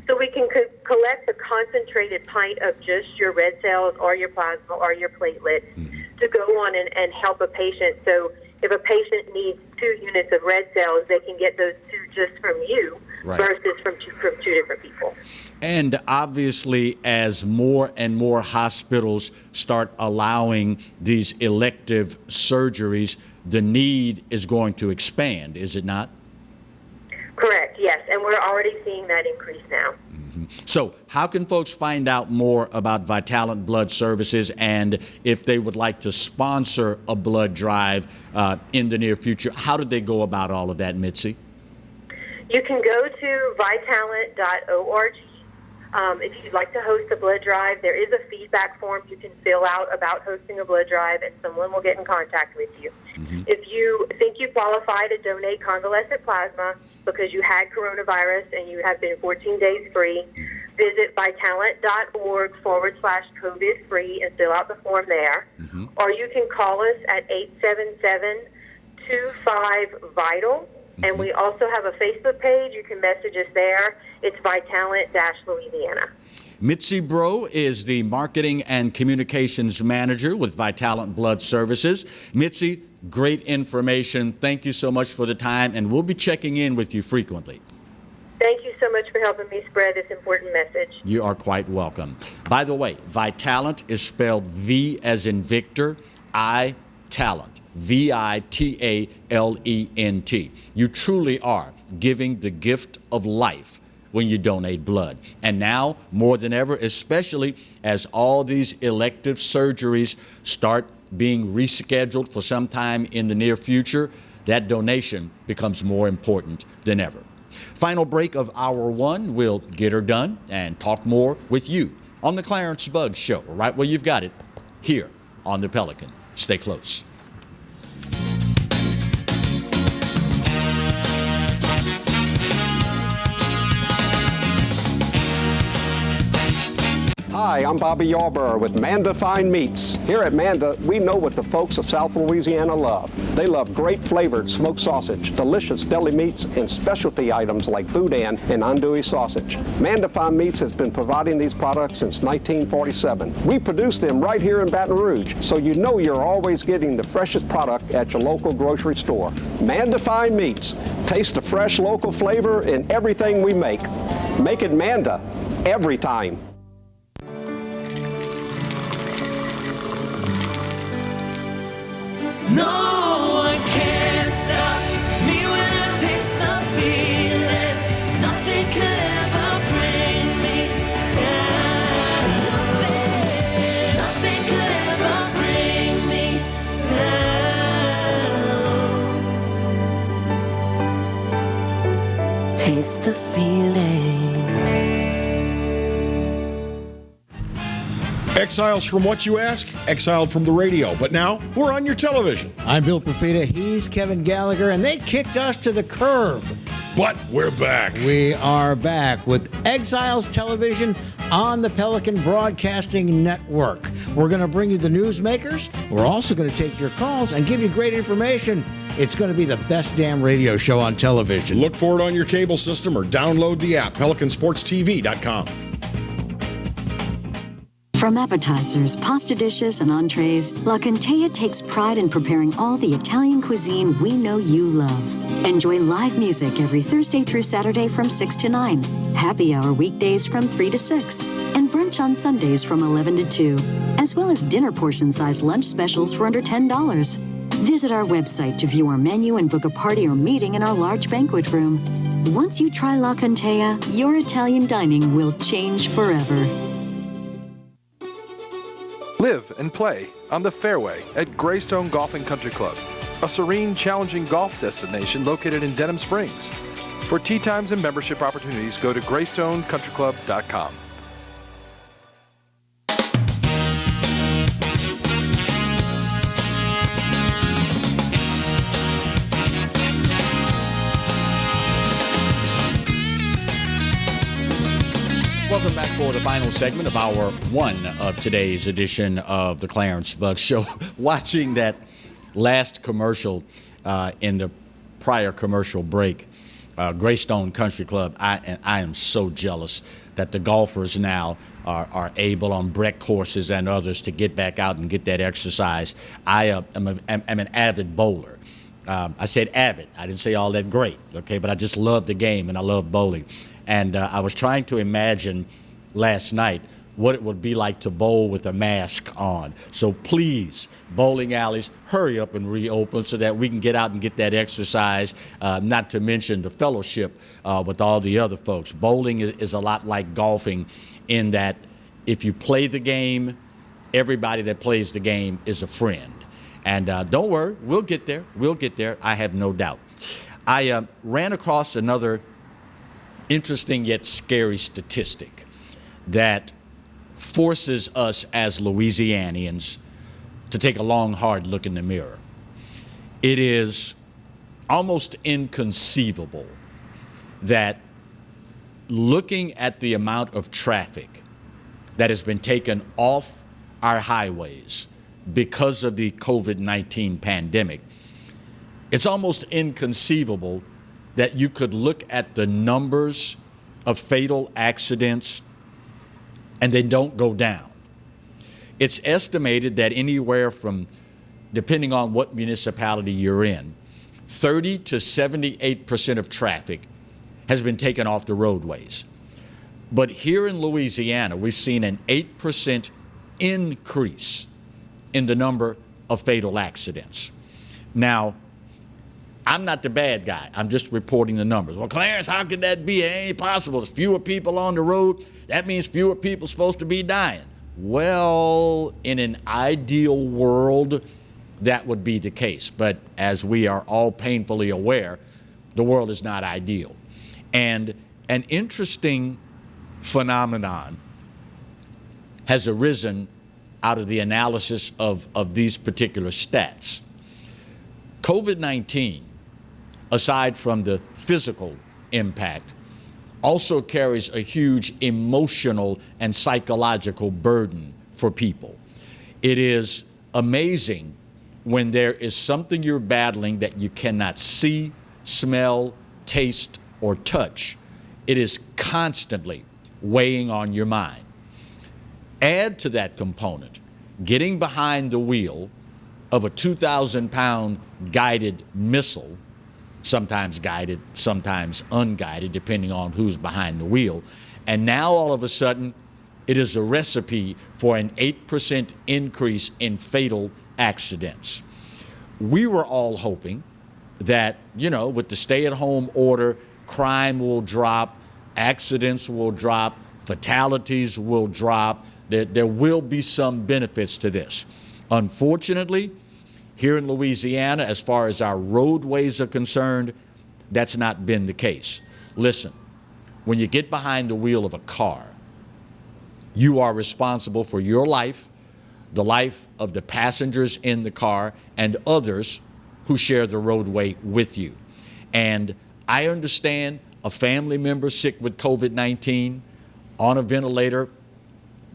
So we can collect a concentrated pint of just your red cells or your plasma or your platelets to go on and help a patient. So if a patient needs 2 units of red cells, they can get those 2 just from you versus from two different people. And obviously, as more and more hospitals start allowing these elective surgeries, the need is going to expand, is it not? Correct, yes. And we're already seeing that increase now. So how can folks find out more about Vitalent Blood Services, and if they would like to sponsor a blood drive in the near future, how do they go about all of that, Mitzi? You can go to vitalent.org. If you'd like to host a blood drive, there is a feedback form you can fill out about hosting a blood drive, and someone will get in contact with you. If you think you qualify to donate convalescent plasma because you had coronavirus and you have been 14 days free, visit vitalent.org/COVID-free and fill out the form there. Or you can call us at 877-25-VITAL. And we also have a Facebook page. You can message us there. It's Vitalent-Louisiana. Mitzi Breaux is the Marketing and Communications Manager with Vitalent Blood Services. Mitzi, great information. Thank you so much for the time, and we'll be checking in with you frequently. Thank you so much for helping me spread this important message. You are quite welcome. By the way, Vitalent is spelled V as in Victor, I, Talent. Vitalent. You truly are giving the gift of life when you donate blood. And now, more than ever, especially as all these elective surgeries start being rescheduled for some time in the near future, that donation becomes more important than ever. Final break of Hour 1. We'll get her done and talk more with you on the Clarence Bugg Show, right where you've got it, here on the Pelican. Stay close. Hi, I'm Bobby Yarborough with Manda Fine Meats. Here at Manda, we know what the folks of South Louisiana love. They love great flavored smoked sausage, delicious deli meats, and specialty items like boudin and andouille sausage. Manda Fine Meats has been providing these products since 1947. We produce them right here in Baton Rouge, so you know you're always getting the freshest product at your local grocery store. Manda Fine Meats. Taste the fresh local flavor in everything we make. Make it Manda every time. No one can stop me when I taste the feeling. Nothing could ever bring me down. Nothing could ever bring me down. Taste the feeling. Exiles from what you ask? Exiled from the radio. But now, we're on your television. I'm Bill Profita, he's Kevin Gallagher, and they kicked us to the curb. But we're back. We are back with Exiles Television on the Pelican Broadcasting Network. We're going to bring you the newsmakers. We're also going to take your calls and give you great information. It's going to be the best damn radio show on television. Look for it on your cable system or download the app, PelicanSportsTV.com. From appetizers, pasta dishes, and entrees, La Contea takes pride in preparing all the Italian cuisine we know you love. Enjoy live music every Thursday through Saturday from 6 to 9, happy hour weekdays from 3 to 6, and brunch on Sundays from 11 to 2, as well as dinner portion-sized lunch specials for under $10. Visit our website to view our menu and book a party or meeting in our large banquet room. Once you try La Contea, your Italian dining will change forever. Live and play on the fairway at Greystone Golf and Country Club, a serene, challenging golf destination located in Denham Springs. For tee times and membership opportunities, go to GreystoneCountryClub.com. Welcome back for the final segment of hour one of today's edition of the Clarence Bug Show. Watching that last commercial in the prior commercial break, Greystone Country Club, I am so jealous that the golfers now are able on Breaux courses and others to get back out and get that exercise. I am an avid bowler. I said avid. I didn't say all that great, okay? But I just love the game and I love bowling. And I was trying to imagine last night what it would be like to bowl with a mask on. So please, bowling alleys, hurry up and reopen so that we can get out and get that exercise, not to mention the fellowship with all the other folks. Bowling is a lot like golfing in that if you play the game, everybody that plays the game is a friend. And don't worry, we'll get there. We'll get there. I have no doubt. I ran across another interesting yet scary statistic that forces us as Louisianians to take a long, hard look in the mirror. It is almost inconceivable that looking at the amount of traffic that has been taken off our highways because of the COVID-19 pandemic, it's almost inconceivable that you could look at the numbers of fatal accidents and they don't go down. It's estimated that anywhere from, depending on what municipality you're in, 30 to 78% of traffic has been taken off the roadways. But here in Louisiana, we've seen an 8% increase in the number of fatal accidents. Now, I'm not the bad guy. I'm just reporting the numbers. Well, Clarence, how could that be? It ain't possible. There's fewer people on the road. That means fewer people supposed to be dying. Well, in an ideal world, that would be the case. But as we are all painfully aware, the world is not ideal. And an interesting phenomenon has arisen out of the analysis of these particular stats. COVID-19, aside from the physical impact, also carries a huge emotional and psychological burden for people. It is amazing when there is something you're battling that you cannot see, smell, taste, or touch. It is constantly weighing on your mind. Add to that component getting behind the wheel of a 2,000-pound guided missile, sometimes guided, sometimes unguided, depending on who's behind the wheel. And now all of a sudden, it is a recipe for an 8% increase in fatal accidents. We were all hoping that, with the stay-at-home order, crime will drop, accidents will drop, fatalities will drop, there will be some benefits to this. Unfortunately, here in Louisiana, as far as our roadways are concerned, that's not been the case. Listen, when you get behind the wheel of a car, you are responsible for your life, the life of the passengers in the car, and others who share the roadway with you. And I understand a family member sick with COVID-19, on a ventilator,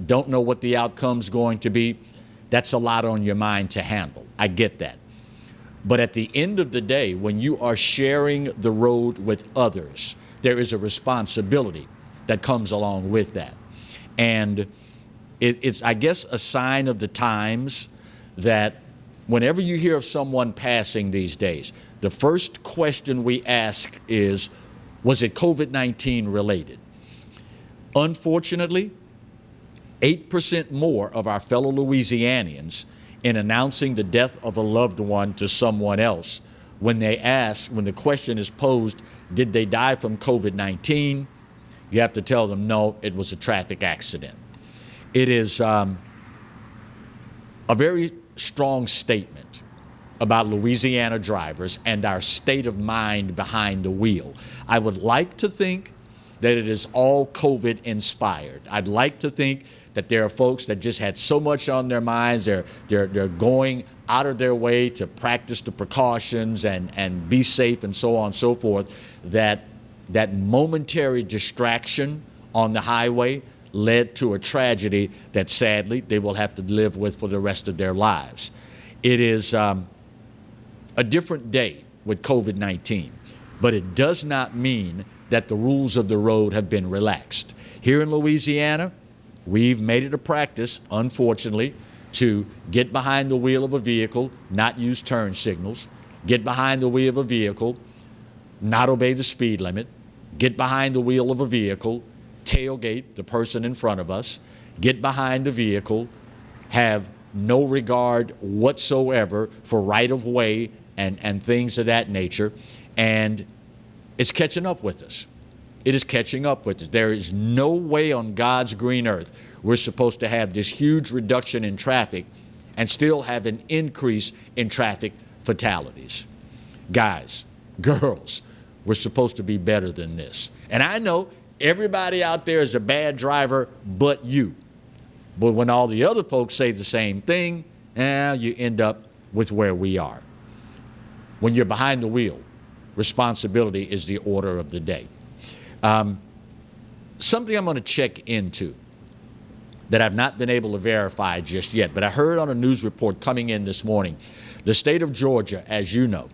don't know what the outcome's going to be. That's a lot on your mind to handle. I get that. But at the end of the day, when you are sharing the road with others, there is a responsibility that comes along with that. And it's, I guess, a sign of the times that whenever you hear of someone passing these days, the first question we ask is, was it COVID-19 related? Unfortunately, 8% more of our fellow Louisianians in announcing the death of a loved one to someone else, when the question is posed, did they die from COVID-19? You have to tell them, no, it was a traffic accident. It is a very strong statement about Louisiana drivers and our state of mind behind the wheel. I would like to think that it is all COVID inspired. I'd like to think that there are folks that just had so much on their minds, they're going out of their way to practice the precautions and be safe and so on and so forth, that momentary distraction on the highway led to a tragedy that sadly they will have to live with for the rest of their lives. It is a different day with COVID-19, but it does not mean that the rules of the road have been relaxed. Here in Louisiana, we've made it a practice, unfortunately, to get behind the wheel of a vehicle, not use turn signals, get behind the wheel of a vehicle, not obey the speed limit, get behind the wheel of a vehicle, tailgate the person in front of us, get behind the vehicle, have no regard whatsoever for right of way and things of that nature, and it's catching up with us. It is catching up with us. There is no way on God's green earth we're supposed to have this huge reduction in traffic and still have an increase in traffic fatalities. Guys, girls, we're supposed to be better than this. And I know everybody out there is a bad driver but you. But when all the other folks say the same thing, you end up with where we are. When you're behind the wheel, responsibility is the order of the day. Something I'm going to check into that I've not been able to verify just yet, but I heard on a news report coming in this morning, the state of Georgia, as you know,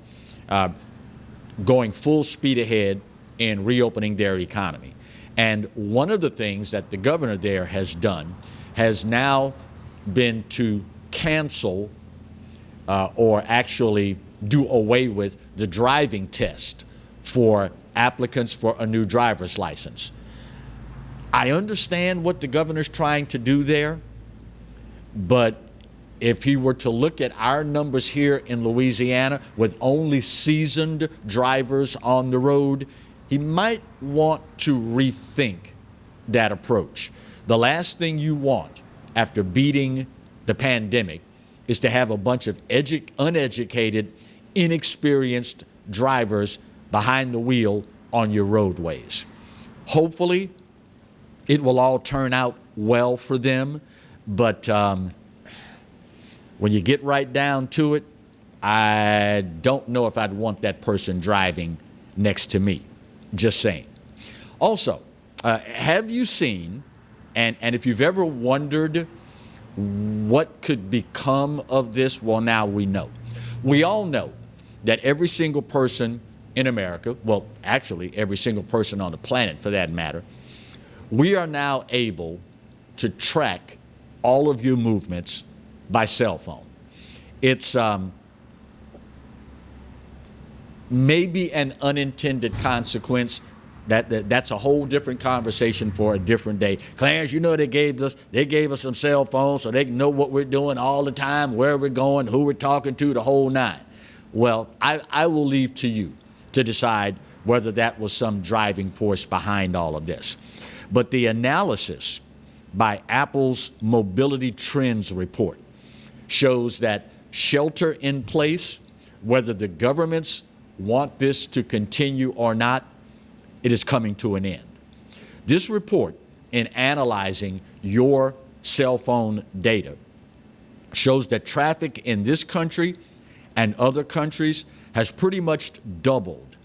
going full speed ahead in reopening their economy. And one of the things that the governor there has done has now been to cancel or actually do away with the driving test for applicants for a new driver's license. I understand what the governor's trying to do there, but if he were to look at our numbers here in Louisiana with only seasoned drivers on the road, he might want to rethink that approach. The last thing you want after beating the pandemic is to have a bunch of uneducated, inexperienced drivers behind the wheel on your roadways. Hopefully, it will all turn out well for them, but when you get right down to it, I don't know if I'd want that person driving next to me. Just saying. Also, have you seen, and if you've ever wondered what could become of this, well, now we know. We all know that every single person in America, well, actually every single person on the planet for that matter, we are now able to track all of your movements by cell phone. It's maybe an unintended consequence. That's a whole different conversation for a different day. Clarence, you know they gave us some cell phones so they can know what we're doing all the time, where we're going, who we're talking to, the whole nine. Well, I will leave to you to decide whether that was some driving force behind all of this. But the analysis by Apple's Mobility Trends report shows that shelter in place, whether the governments want this to continue or not, it is coming to an end. This report, in analyzing your cell phone data, shows that traffic in this country and other countries has pretty much doubled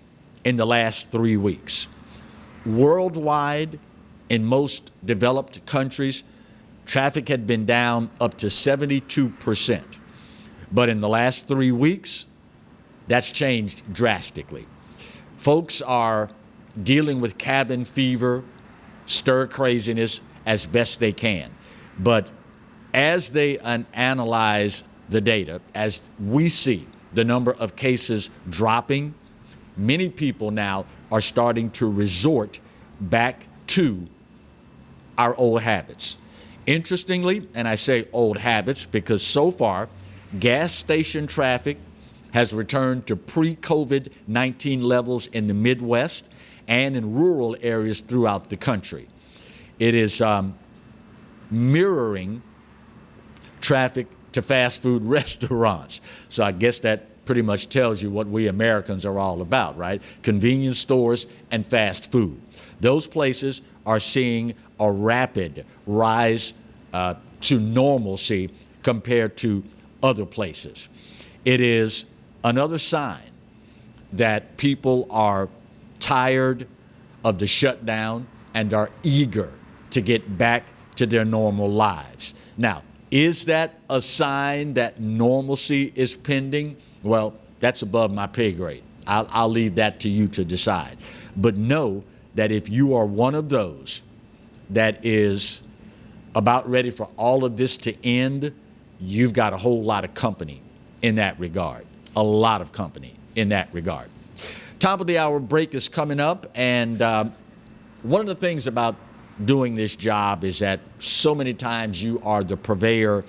in the last 3 weeks. Worldwide, in most developed countries, traffic had been down up to 72%. But in the last 3 weeks, that's changed drastically. Folks are dealing with cabin fever, stir craziness as best they can. But as they analyze the data, as we see the number of cases dropping, many people now are starting to resort back to our old habits. Interestingly, and I say old habits because so far, gas station traffic has returned to pre-COVID-19 levels in the Midwest and in rural areas throughout the country. It is mirroring traffic to fast food restaurants. So I guess that pretty much tells you what we Americans are all about, right? Convenience stores and fast food. Those places are seeing a rapid rise to normalcy compared to other places. It is another sign that people are tired of the shutdown and are eager to get back to their normal lives. Now, is that a sign that normalcy is pending? Well, that's above my pay grade. I'll leave that to you to decide. But know that if you are one of those that is about ready for all of this to end, you've got a whole lot of company in that regard. A lot of company in that regard. Top of the hour break is coming up, and one of the things about doing this job is that so many times you are the purveyor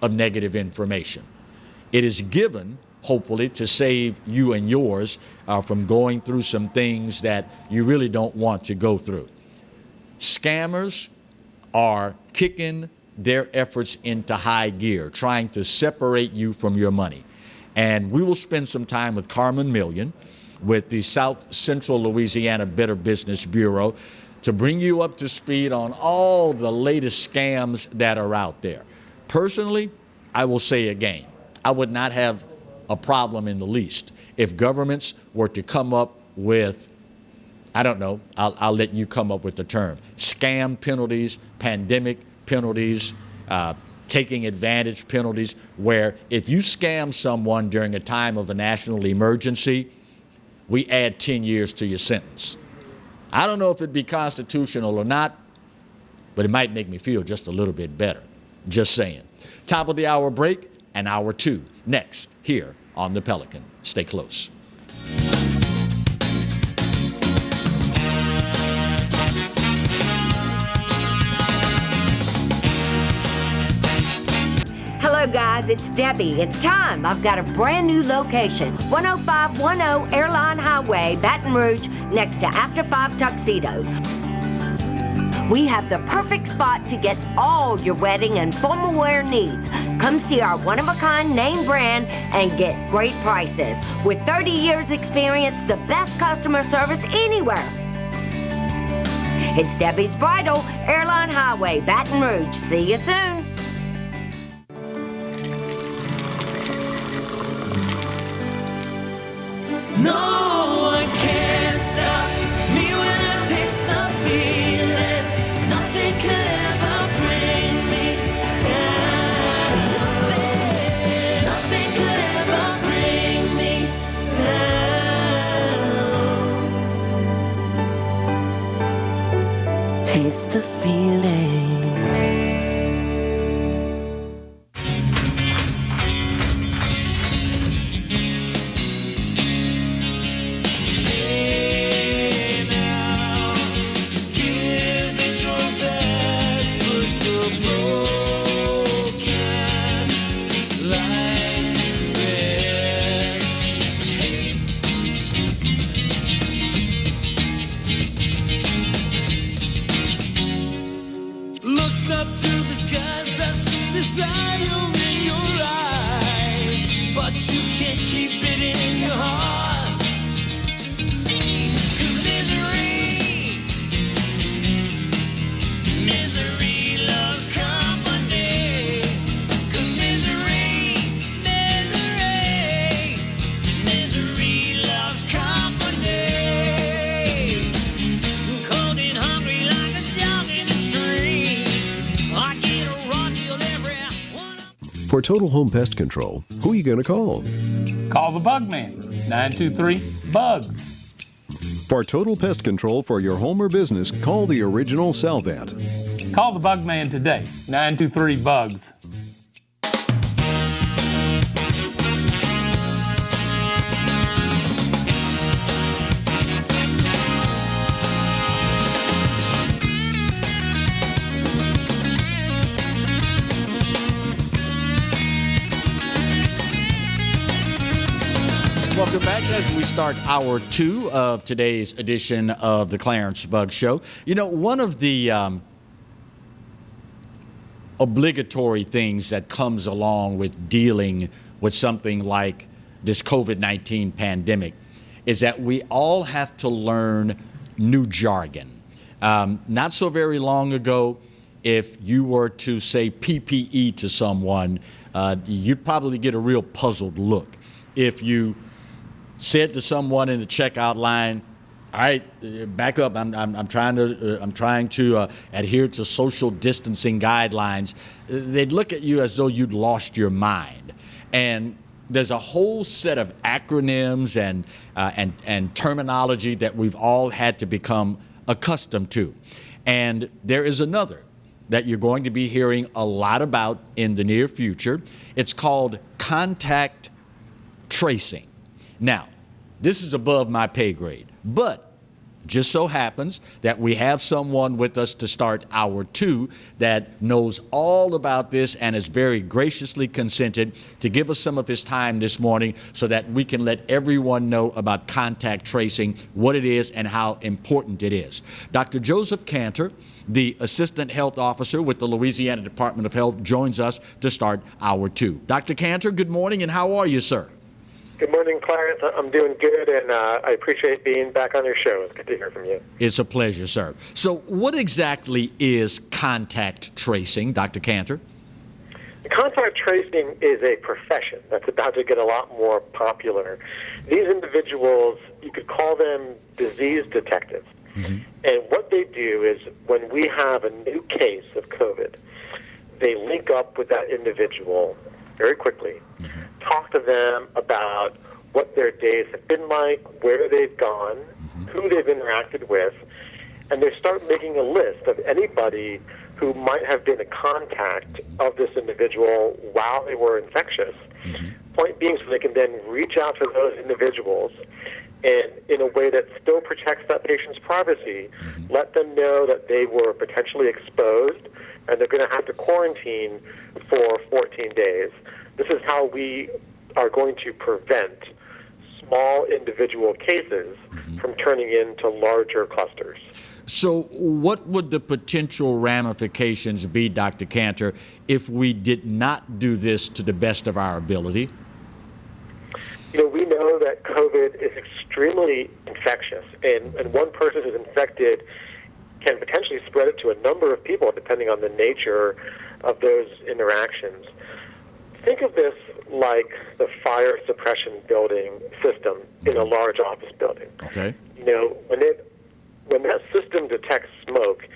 of negative information. It is given, hopefully, to save you and yours from going through some things that you really don't want to go through. Scammers are kicking their efforts into high gear, trying to separate you from your money. And we will spend some time with Carmen with the South Central Louisiana Better Business Bureau to bring you up to speed on all the latest scams that are out there. Personally, I will say again, I would not have a problem in the least if governments were to come up with, I don't know, I'll let you come up with the term, scam penalties, pandemic penalties, taking advantage penalties, where if you scam someone during a time of a national emergency, we add 10 years to your sentence. I don't know if it'd be constitutional or not, but it might make me feel just a little bit better. Just saying. Top of the hour break and hour two next here on the Pelican. Stay close. Hello guys, it's Debbie. It's time. I've got a brand new location. 10510 Airline Highway, Baton Rouge, next to After 5 Tuxedos. We have the perfect spot to get all your wedding and formal wear needs. Come see our one-of-a-kind name brand and get great prices. With 30 years experience, the best customer service anywhere. It's Debbie's Bridal, Airline Highway, Baton Rouge. See you soon. No one can stop me when I taste the taste the feeling. For total home pest control, who are you going to call? Call the Bug Man, 923-BUGS. For total pest control for your home or business, call the original Salvant. Call the Bug Man today, 923-BUGS. Welcome back as we start hour 2 of today's edition of the Clarence Bug Show. You know, one of the obligatory things that comes along with dealing with something like this COVID-19 pandemic is that we all have to learn new jargon. Not so very long ago, if you were to say PPE to someone, you'd probably get a real puzzled look. If you said to someone in the checkout line, "All right, back up. I'm trying to adhere to social distancing guidelines," they'd look at you as though you'd lost your mind. And there's a whole set of acronyms and terminology that we've all had to become accustomed to. And there is another that you're going to be hearing a lot about in the near future. It's called contact tracing. Now, this is above my pay grade, but just so happens that we have someone with us to start hour 2 that knows all about this and has very graciously consented to give us some of his time this morning so that we can let everyone know about contact tracing, what it is, and how important it is. Dr. Joseph Kanter, the Assistant Health Officer with the Louisiana Department of Health, joins us to start hour 2. Dr. Kanter, good morning, and how are you, sir? Good morning, Clarence. I'm doing good, and I appreciate being back on your show. It's good to hear from you. It's a pleasure, sir. So what exactly is contact tracing, Dr. Kanter? Contact tracing is a profession that's about to get a lot more popular. These individuals, you could call them disease detectives. Mm-hmm. And what they do is when we have a new case of COVID, they link up with that individual very quickly, talk to them about what their days have been like, where they've gone, who they've interacted with, and they start making a list of anybody who might have been a contact of this individual while they were infectious. Point being, so they can then reach out to those individuals and in a way that still protects that patient's privacy, let them know that they were potentially exposed and they're going to have to quarantine for 14 days. This is how we are going to prevent small individual cases from turning into larger clusters. So what would the potential ramifications be, Dr. Kanter, if we did not do this to the best of our ability? You know, we know that COVID is extremely infectious, and one person who's infected can potentially spread it to a number of people depending on the nature of those interactions. Think of this like the fire suppression building system in a large office building. Okay. You know, when that system detects smoke,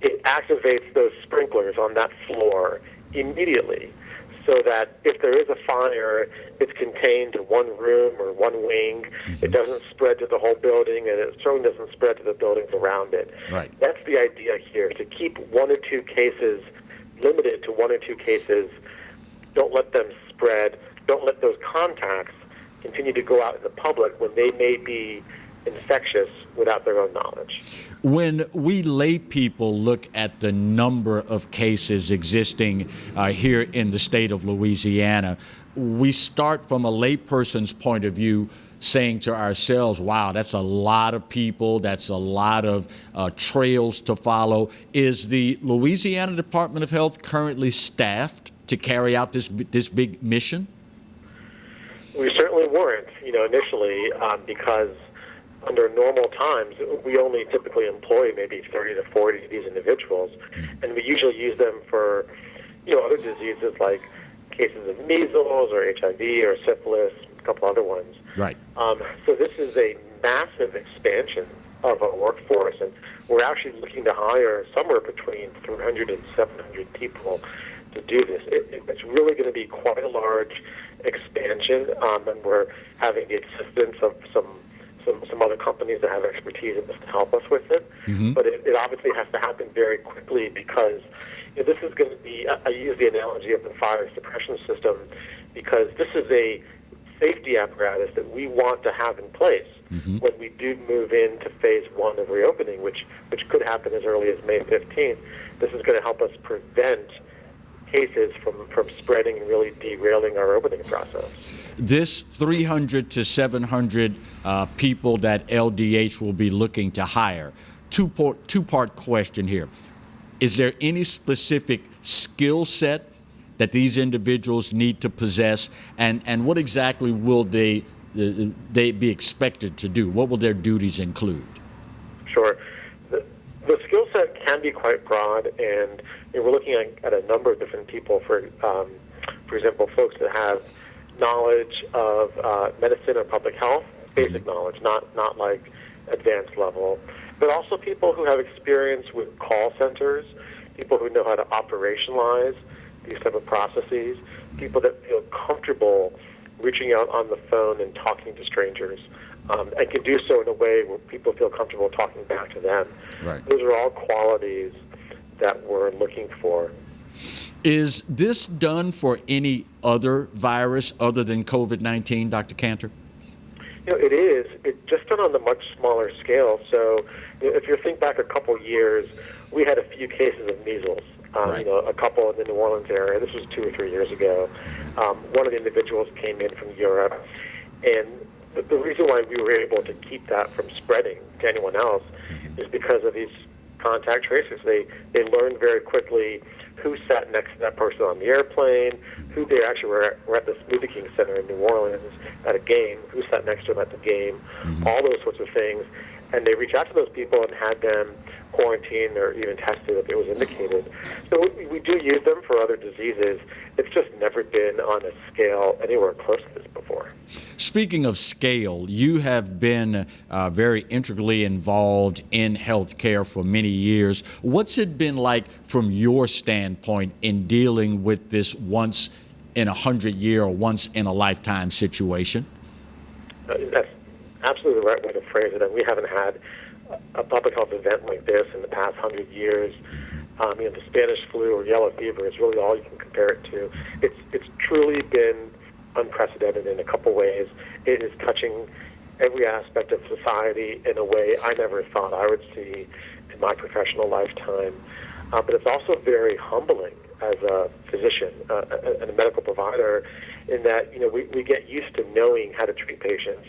it activates those sprinklers on that floor immediately. so that if there is a fire, it's contained to one room or one wing. It doesn't spread to the whole building, and it certainly doesn't spread to the buildings around it. Right. That's the idea here, to keep one or two cases limited to one or two cases. Don't let them spread. Don't let those contacts continue to go out in the public when they may be infectious without their own knowledge. When we lay people look at the number of cases existing here in the state of Louisiana, we start from a layperson's point of view saying to ourselves, wow, that's a lot of people, that's a lot of trails to follow. Is the Louisiana Department of Health currently staffed to carry out this big mission? We certainly weren't, initially, because under normal times, we only typically employ maybe 30 to 40 of these individuals, and we usually use them for, other diseases like cases of measles or HIV or syphilis, a couple other ones. Right. So this is a massive expansion of our workforce, and we're actually looking to hire somewhere between 300 and 700 people to do this. It's really going to be quite a large expansion, and we're having the assistance of some other companies that have expertise in this to help us with it. But it obviously has to happen very quickly because this is going to be, I use the analogy of the fire suppression system, because this is a safety apparatus that we want to have in place when we do move into phase one of reopening, which could happen as early as May 15th. This is going to help us prevent cases from spreading and really derailing our opening process. This 300 to 700 people that LDH will be looking to hire, two-part question here. Is there any specific skill set that these individuals need to possess, and what exactly will they be expected to do? What will their duties include? Sure. The skill set can be quite broad, and we're looking at a number of different people. For example, folks that have knowledge of medicine or public health, basic knowledge, not like advanced level, but also people who have experience with call centers, people who know how to operationalize these type of processes, people that feel comfortable reaching out on the phone and talking to strangers, and can do so in a way where people feel comfortable talking back to them. Right. Those are all qualities that we're looking for. Is this done for any other virus other than COVID-19, Dr. Kanter? It is. It's just done on a much smaller scale. So if you think back a couple years, we had a few cases of measles. A couple in the New Orleans area. This was 2 or 3 years ago. One of the individuals came in from Europe, and the reason why we were able to keep that from spreading to anyone else is because of these contact tracers. They learned very quickly who sat next to that person on the airplane, who they actually were at the Smoothie King Center in New Orleans at a game, who sat next to them at the game, all those sorts of things. And they reached out to those people and had them quarantined or even tested if it was indicated. So we do use them for other diseases. It's just never been on a scale anywhere close to this before. Speaking of scale, you have been very integrally involved in healthcare for many years. What's it been like from your standpoint in dealing with this once in 100-year or once in a lifetime situation? That's absolutely the right way to phrase it. And we haven't had a public health event like this in the past 100 years. The Spanish flu or yellow fever is really all you can compare it to. It's truly been unprecedented in a couple ways. It is touching every aspect of society in a way I never thought I would see in my professional lifetime. But it's also very humbling as a physician and a medical provider in that, we get used to knowing how to treat patients.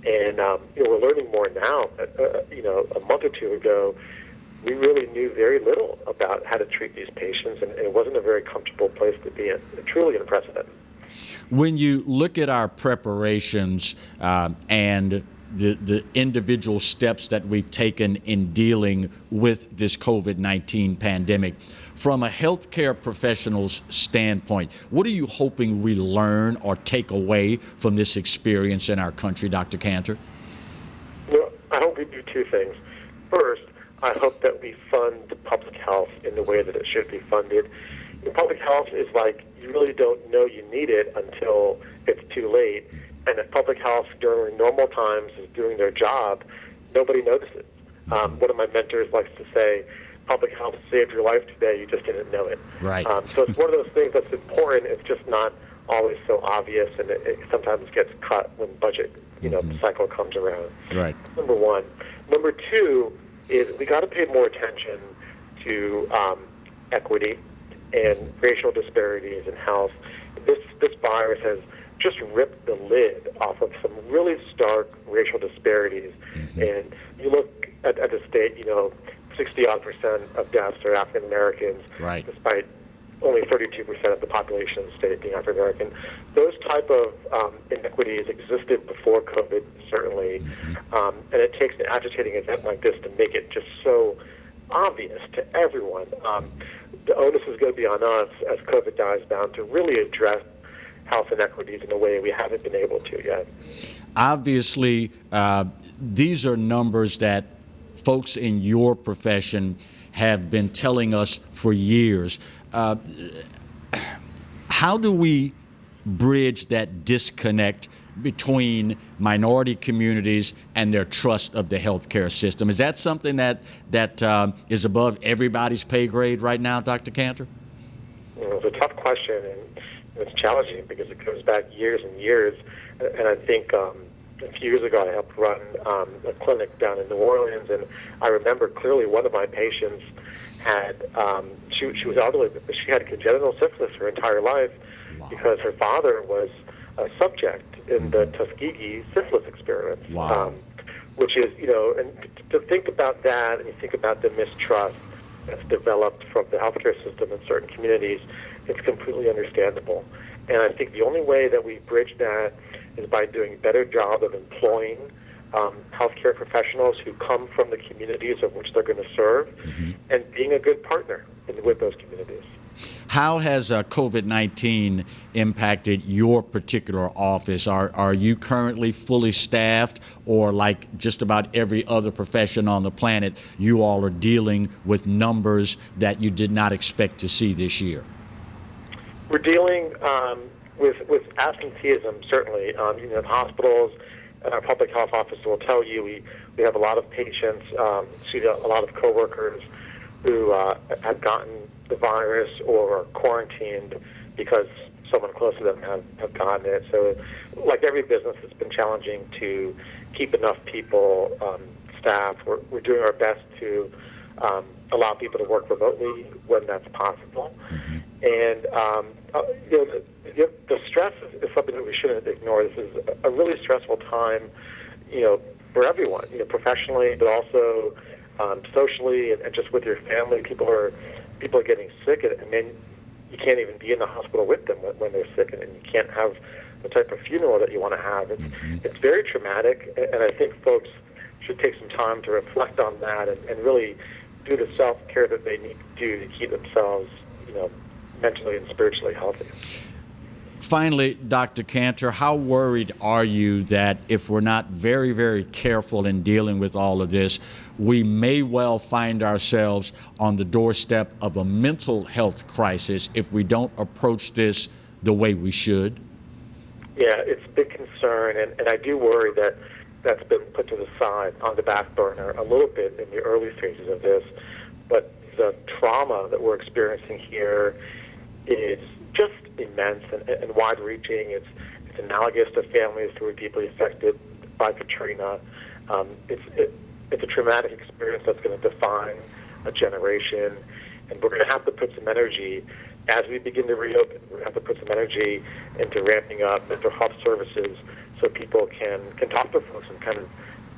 And, we're learning more now. A month or two ago, we really knew very little about how to treat these patients, and it wasn't a very comfortable place to be in. Truly unprecedented. When you look at our preparations and the individual steps that we've taken in dealing with this COVID-19 pandemic, from a healthcare professional's standpoint, what are you hoping we learn or take away from this experience in our country, Dr. Kanter? Well, I hope we do two things. First, I hope that we fund public health in the way that it should be funded. Public health is like you really don't know you need it until it's too late. And if public health during normal times is doing their job, nobody notices. One of my mentors likes to say, public health saved your life today, you just didn't know it. Right. So it's one of those things that's important. It's just not always so obvious, and it sometimes gets cut when budget cycle comes around. Right. Number one. Number two is we got to pay more attention to equity and racial disparities in health. This virus has just ripped the lid off of some really stark racial disparities. And you look at the state, 60-odd% of deaths are African Americans, right, despite only 32% of the population of the state being African American. Those type of inequities existed before COVID, certainly, and it takes an agitating event like this to make it just so obvious to everyone. The onus is going to be on us as COVID dies down to really address health inequities in a way we haven't been able to yet. Obviously, these are numbers that folks in your profession have been telling us for years. How do we bridge that disconnect between minority communities and their trust of the healthcare system? Is that something that is above everybody's pay grade right now, Dr. Kanter? It's a tough question, and it's challenging because it goes back years and years. And I think a few years ago I helped run a clinic down in New Orleans, and I remember clearly one of my patients had, she was elderly, but she had congenital syphilis her entire life because her father was a subject in the Tuskegee syphilis experiments. Which is, and to think about that, and you think about the mistrust that's developed from the healthcare system in certain communities, it's completely understandable. And I think the only way that we bridge that is by doing a better job of employing healthcare professionals who come from the communities of which they're going to serve, and being a good partner with those communities. How has COVID-19 impacted your particular office? Are you currently fully staffed, or like just about every other profession on the planet, you all are dealing with numbers that you did not expect to see this year? We're dealing with absenteeism, certainly. The hospitals and our public health office will tell you we have a lot of patients, see a lot of coworkers who have gotten the virus or are quarantined because someone close to them have gotten it. So like every business, it's been challenging to keep enough people staffed. We're doing our best to allow people to work remotely when that's possible. And the stress is something that we shouldn't ignore. This is a really stressful time, for everyone, professionally, but also socially, and just with your family. People are getting sick, and then you can't even be in the hospital with them when they're sick, and you can't have the type of funeral that you want to have. It's very traumatic, and I think folks should take some time to reflect on that and really do the self-care that they need to do to keep themselves, mentally and spiritually healthy. Finally, Dr. Kanter, how worried are you that if we're not very, very careful in dealing with all of this, we may well find ourselves on the doorstep of a mental health crisis if we don't approach this the way we should? Yeah, it's a big concern, and I do worry that that's been put to the side, on the back burner a little bit in the early stages of this. But the trauma that we're experiencing here is just immense and wide-reaching. It's analogous to families who were deeply affected by Katrina. It's a traumatic experience that's going to define a generation, and we're going to have to put some energy as we begin to reopen. We're going to have to put some energy into ramping up mental health services so people can talk to folks and kind of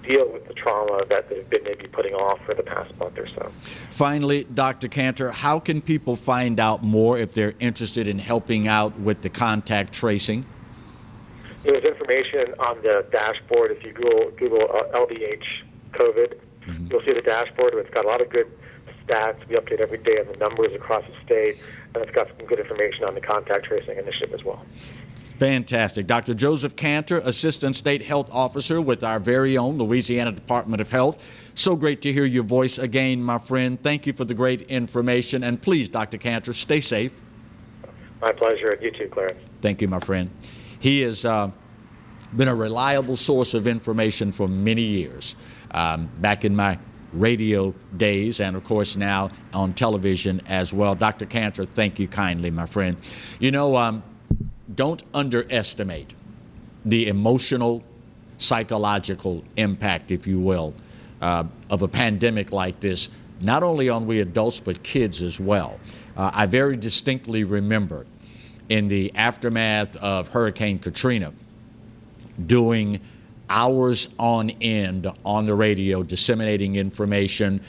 deal with the trauma that they've been maybe putting off for the past month or so. Finally, Dr. Kanter, how can people find out more if they're interested in helping out with the contact tracing? There's information on the dashboard. If you Google LDH COVID, you'll see the dashboard. It's got a lot of good stats. We update every day on the numbers across the state, and it's got some good information on the contact tracing initiative as well. Fantastic. Dr. Joseph Kanter, Assistant State Health Officer with our very own Louisiana Department of Health. So great to hear your voice again, my friend. Thank you for the great information. And please, Dr. Kanter, stay safe. My pleasure. You too, Clarence. Thank you, my friend. He has been a reliable source of information for many years. Back in my radio days, and of course now on television as well. Dr. Kanter, thank you kindly, my friend. You know, don't underestimate the emotional, psychological impact, if you will, of a pandemic like this, not only on we adults, but kids as well. I very distinctly remember in the aftermath of Hurricane Katrina, doing hours on end on the radio, disseminating information,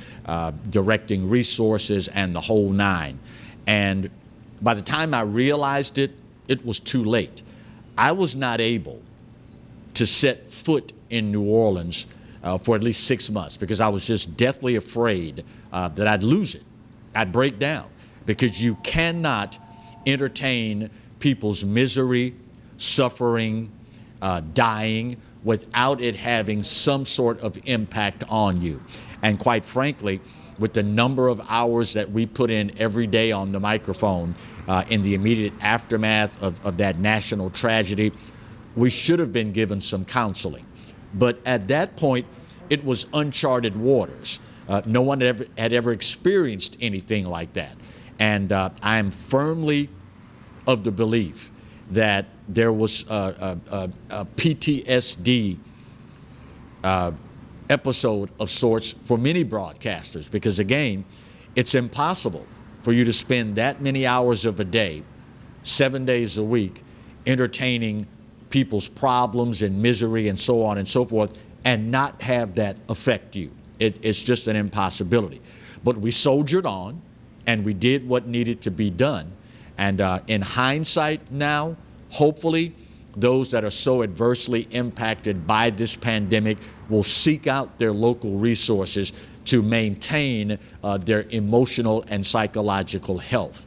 directing resources, and the whole nine. And by the time I realized it, it was too late. I was not able to set foot in New Orleans for at least 6 months because I was just deathly afraid that I'd lose it. I'd break down because you cannot entertain people's misery, suffering, dying without it having some sort of impact on you. And quite frankly, with the number of hours that we put in every day on the microphone in the immediate aftermath of that national tragedy, we should have been given some counseling. But at that point, it was uncharted waters. No one had ever experienced anything like that. And I am firmly of the belief that there was a PTSD episode of sorts for many broadcasters, because again, it's impossible for you to spend that many hours of a day, 7 days a week, entertaining people's problems and misery and so on and so forth, and not have that affect you. It's just an impossibility. But we soldiered on, and we did what needed to be done. And in hindsight now, hopefully, those that are so adversely impacted by this pandemic will seek out their local resources to maintain their emotional and psychological health.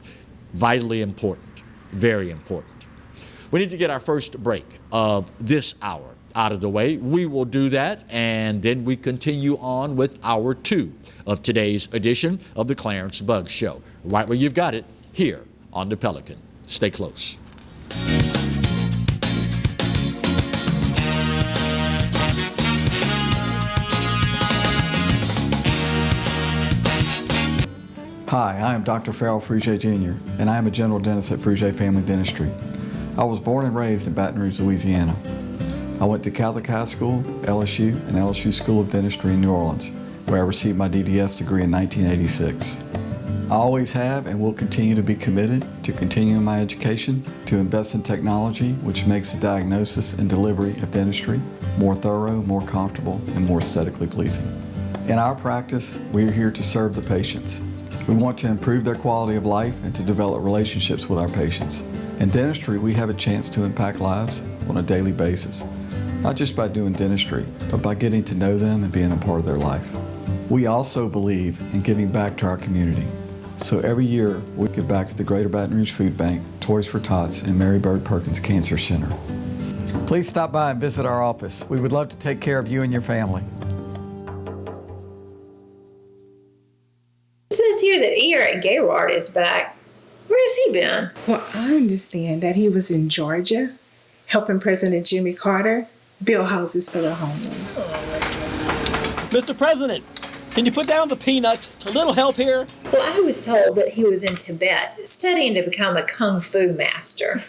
Vitally important, very important. We need to get our first break of this hour out of the way. We will do that, and then we continue on with hour 2 of today's edition of the Clarence Bugg Show. Right where you've got it, here on the Pelican. Stay close. Hi, I am Dr. Farrell Fruget Jr., and I am a general dentist at Fruget Family Dentistry. I was born and raised in Baton Rouge, Louisiana. I went to Catholic High School, LSU, and LSU School of Dentistry in New Orleans, where I received my DDS degree in 1986. I always have and will continue to be committed to continuing my education, to invest in technology which makes the diagnosis and delivery of dentistry more thorough, more comfortable, and more aesthetically pleasing. In our practice, we are here to serve the patients. We want to improve their quality of life and to develop relationships with our patients. In dentistry, we have a chance to impact lives on a daily basis, not just by doing dentistry, but by getting to know them and being a part of their life. We also believe in giving back to our community. So every year, we give back to the Greater Baton Rouge Food Bank, Toys for Tots, and Mary Bird Perkins Cancer Center. Please stop by and visit our office. We would love to take care of you and your family. It says here that Eric Gerard is back. Where has he been? Well, I understand that he was in Georgia helping President Jimmy Carter build houses for the homeless. Mr. President, can you put down the peanuts? A little help here? Well, I was told that he was in Tibet studying to become a kung fu master.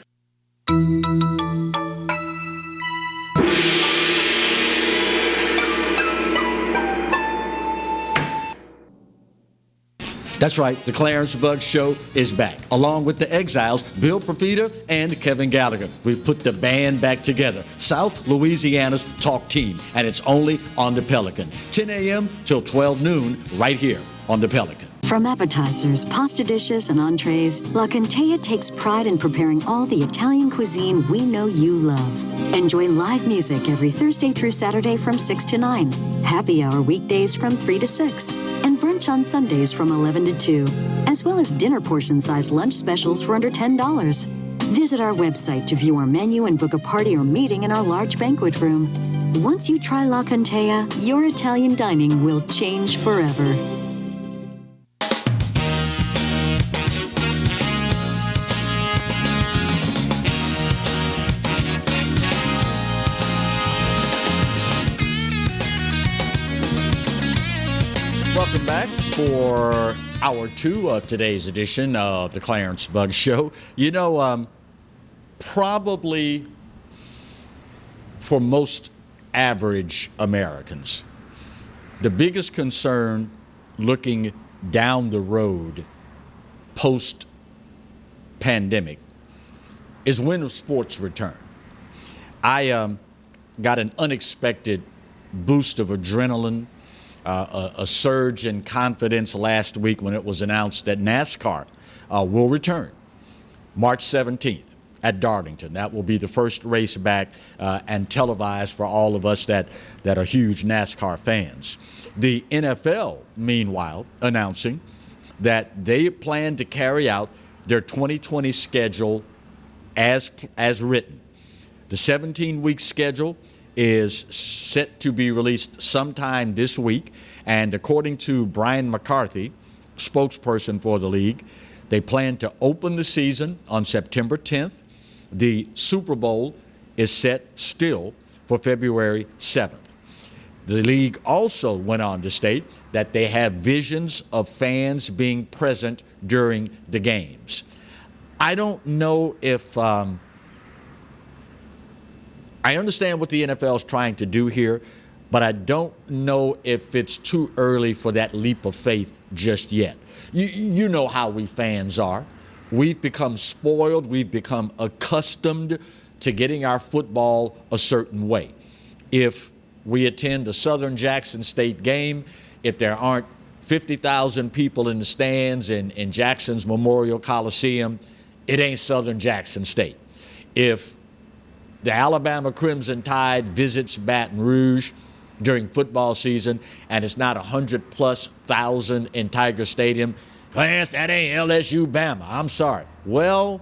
That's right, the Clarence Bugg Show is back, along with the Exiles, Bill Profita and Kevin Gallagher. We've put the band back together, South Louisiana's talk team, and it's only on the Pelican. 10 a.m. till 12 noon, right here on the Pelican. From appetizers, pasta dishes, and entrees, La Contea takes pride in preparing all the Italian cuisine we know you love. Enjoy live music every Thursday through Saturday from 6 to 9, happy hour weekdays from 3 to 6, and brunch on Sundays from 11 to 2, as well as dinner portion-sized lunch specials for under $10. Visit our website to view our menu and book a party or meeting in our large banquet room. Once you try La Contea, your Italian dining will change forever. Welcome back for hour 2 of today's edition of the Clarence Bug Show. You know, probably for most average Americans, the biggest concern looking down the road post-pandemic is when will sports return. I got an unexpected boost of adrenaline, a surge in confidence last week when it was announced that NASCAR will return March 17th at Darlington. That will be the first race back and televised for all of us that are huge NASCAR fans. The NFL, meanwhile, announcing that they plan to carry out their 2020 schedule as written. The 17-week schedule is set to be released sometime this week, and according to Brian McCarthy, spokesperson for the league, they plan to open the season on September 10th. The Super Bowl is set still for February 7th. The league also went on to state that they have visions of fans being present during the games. I don't know if I understand what the NFL is trying to do here, but I don't know if it's too early for that leap of faith just yet. You know how we fans are. We've become spoiled. We've become accustomed to getting our football a certain way. If we attend a Southern Jackson State game, if there aren't 50,000 people in the stands in Jackson's Memorial Coliseum, it ain't Southern Jackson State. If the Alabama Crimson Tide visits Baton Rouge during football season and it's not 100,000+ in Tiger Stadium, Clarence, that ain't LSU Bama. I'm sorry. Well,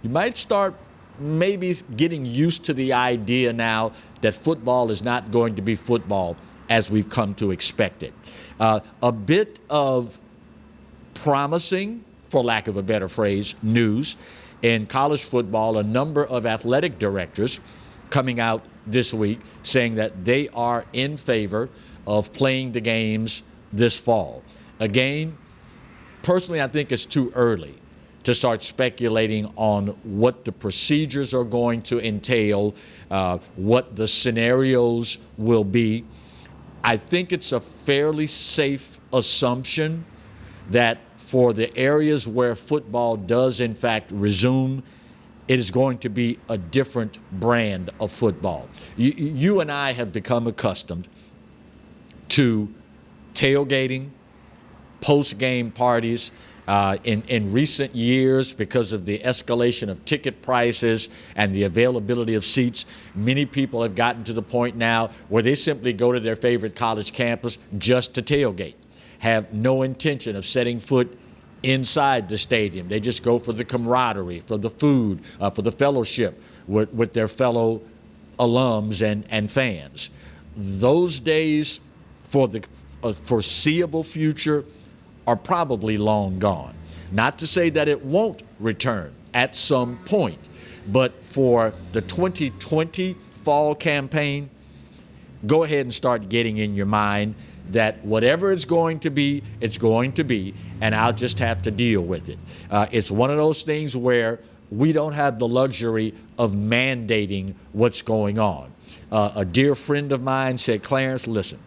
you might start maybe getting used to the idea now that football is not going to be football as we've come to expect it. A bit of promising, for lack of a better phrase, news in college football. A number of athletic directors coming out this week saying that they are in favor of playing the games this fall. Again, personally, I think it's too early to start speculating on what the procedures are going to entail, what the scenarios will be. I think it's a fairly safe assumption that for the areas where football does in fact resume, it is going to be a different brand of football. You and I have become accustomed to tailgating, post-game parties. In recent years, because of the escalation of ticket prices and the availability of seats, many people have gotten to the point now where they simply go to their favorite college campus just to tailgate, have no intention of setting foot inside the stadium. They just go for the camaraderie, for the food, for the fellowship with their fellow alums and fans. Those days for the foreseeable future are probably long gone. Not to say that it won't return at some point, but for the 2020 fall campaign, go ahead and start getting in your mind that whatever it's going to be, and I'll just have to deal with it. It's one of those things where we don't have the luxury of mandating what's going on. A dear friend of mine said, Clarence, listen,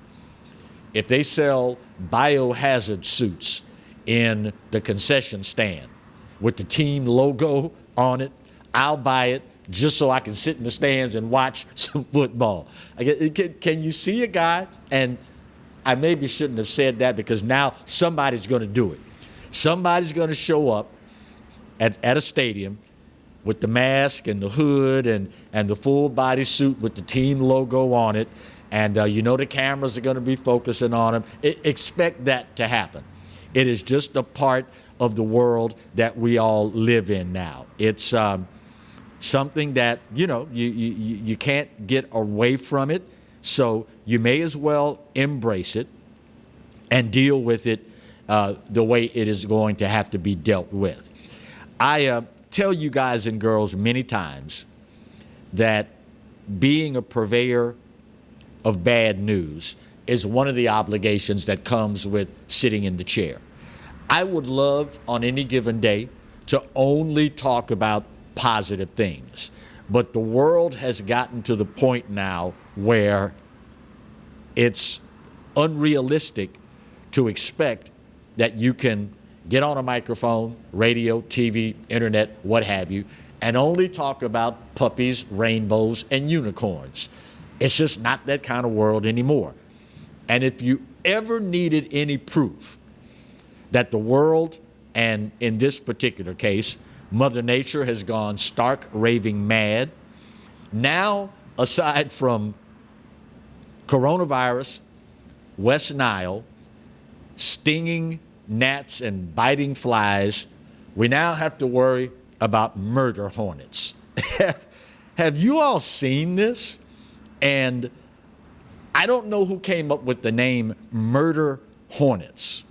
if they sell biohazard suits in the concession stand with the team logo on it, I'll buy it just so I can sit in the stands and watch some football. Can you see a guy? And I maybe shouldn't have said that because now somebody's going to do it. Somebody's going to show up at a stadium with the mask and the hood and the full body suit with the team logo on it. And you know the cameras are going to be focusing on them. Expect that to happen. It is just a part of the world that we all live in now. It's something that, you can't get away from it. So you may as well embrace it and deal with it the way it is going to have to be dealt with. I tell you guys and girls many times that being a purveyor of bad news is one of the obligations that comes with sitting in the chair. I would love on any given day to only talk about positive things, but the world has gotten to the point now where it's unrealistic to expect that you can get on a microphone, radio, TV, internet, what have you, and only talk about puppies, rainbows, and unicorns. It's just not that kind of world anymore. And if you ever needed any proof that the world, and in this particular case, Mother Nature has gone stark raving mad, now, aside from coronavirus, West Nile, stinging gnats and biting flies, we now have to worry about murder hornets. Have you all seen this? And I don't know who came up with the name murder hornets,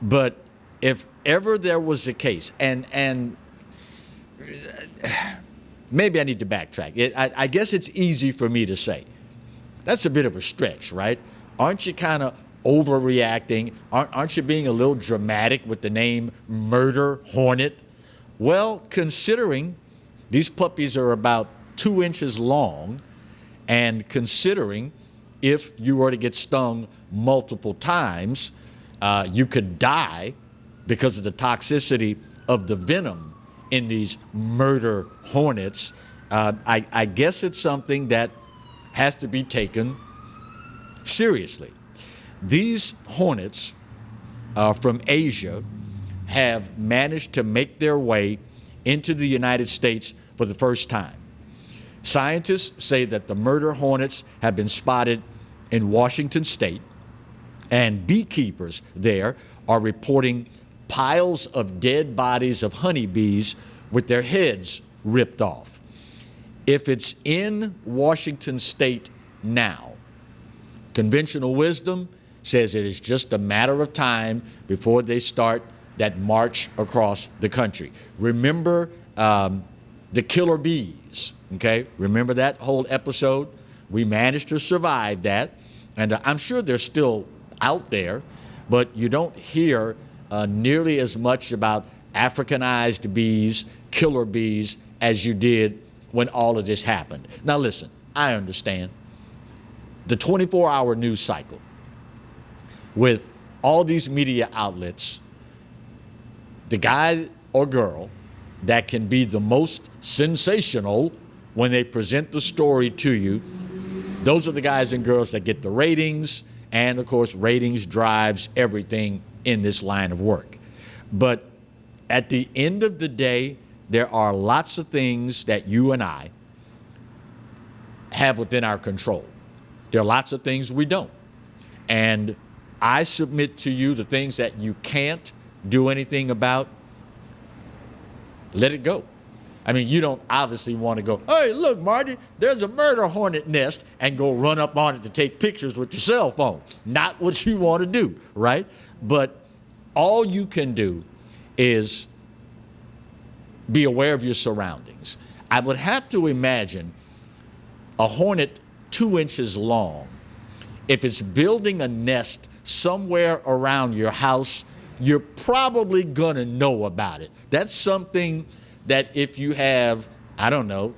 but if ever there was a case, and maybe I need to backtrack. I guess it's easy for me to say. That's a bit of a stretch, right? Aren't you kind of overreacting? Aren't you being a little dramatic with the name murder hornet? Well, considering these puppies are about 2 inches long, and considering if you were to get stung multiple times, you could die because of the toxicity of the venom in these murder hornets. I guess it's something that has to be taken seriously. These hornets from Asia have managed to make their way into the United States for the first time. Scientists say that the murder hornets have been spotted in Washington state, and beekeepers there are reporting piles of dead bodies of honeybees with their heads ripped off. If it's in Washington state now, conventional wisdom says it is just a matter of time before they start that march across the country. Remember the killer bees, okay? Remember that whole episode? We managed to survive that, and I'm sure they're still out there, but you don't hear nearly as much about Africanized bees, killer bees, as you did when all of this happened. Now listen, I understand. The 24-hour news cycle with all these media outlets, the guy or girl that can be the most sensational when they present the story to you, those are the guys and girls that get the ratings, and of course ratings drives everything in this line of work. But at the end of the day, there are lots of things that you and I have within our control. There are lots of things we don't. And I submit to you the things that you can't do anything about, let it go. I mean, you don't obviously want to go, hey, look, Marty, there's a murder hornet nest, and go run up on it to take pictures with your cell phone. Not what you want to do, right? But all you can do is be aware of your surroundings. I would have to imagine a hornet 2 inches long, if it's building a nest somewhere around your house, you're probably gonna know about it. That's something that if you have, I don't know,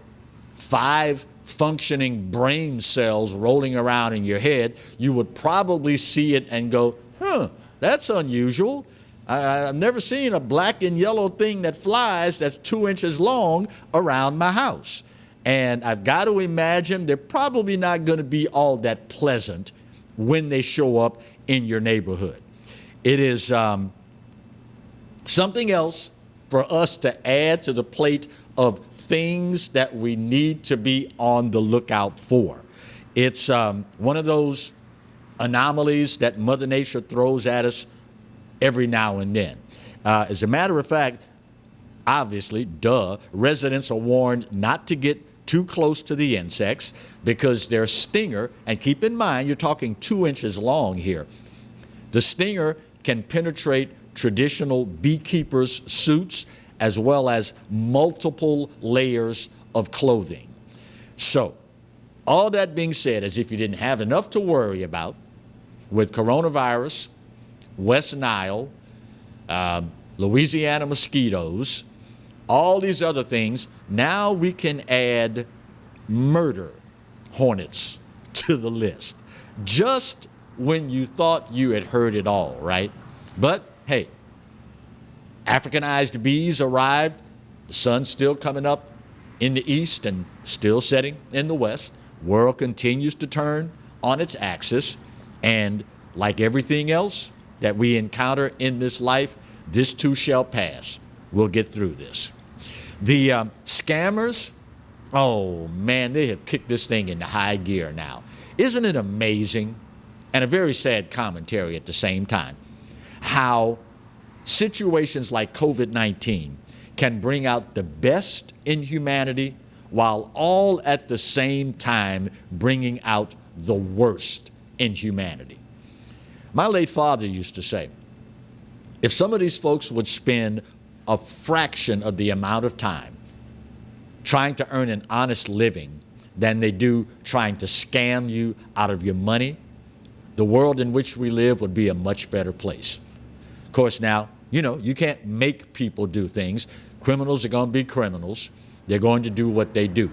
5 functioning brain cells rolling around in your head, you would probably see it and go, that's unusual. I've never seen a black and yellow thing that flies that's 2 inches long around my house. And I've got to imagine they're probably not going to be all that pleasant when they show up in your neighborhood. It is something else for us to add to the plate of things that we need to be on the lookout for. It's one of those anomalies that Mother Nature throws at us every now and then. As a matter of fact, obviously, residents are warned not to get too close to the insects because their stinger, and keep in mind, you're talking 2 inches long here, the stinger can penetrate traditional beekeepers' suits as well as multiple layers of clothing. So, all that being said, as if you didn't have enough to worry about, with coronavirus, West Nile, Louisiana mosquitoes, all these other things, now we can add murder hornets to the list. Just when you thought you had heard it all, right? But hey, Africanized bees arrived. The sun's still coming up in the east and still setting in the west. World continues to turn on its axis. And like everything else that we encounter in this life, this too shall pass. We'll get through this. The scammers, oh man, they have kicked this thing into high gear now. Isn't it amazing, and a very sad commentary at the same time, how situations like COVID-19 can bring out the best in humanity while all at the same time bringing out the worst in humanity. My late father used to say, if some of these folks would spend a fraction of the amount of time trying to earn an honest living than they do trying to scam you out of your money, the world in which we live would be a much better place. Of course, now, you know, you can't make people do things. Criminals are going to be criminals. They're going to do what they do.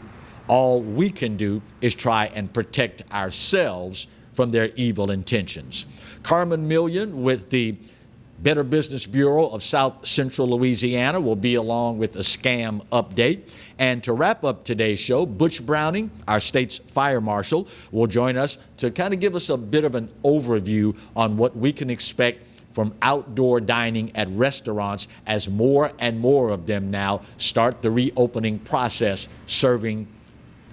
All we can do is try and protect ourselves from their evil intentions. Carmen Million with the Better Business Bureau of South Central Louisiana will be along with a scam update. And to wrap up today's show, Butch Browning, our state's fire marshal, will join us to kind of give us a bit of an overview on what we can expect from outdoor dining at restaurants as more and more of them now start the reopening process, serving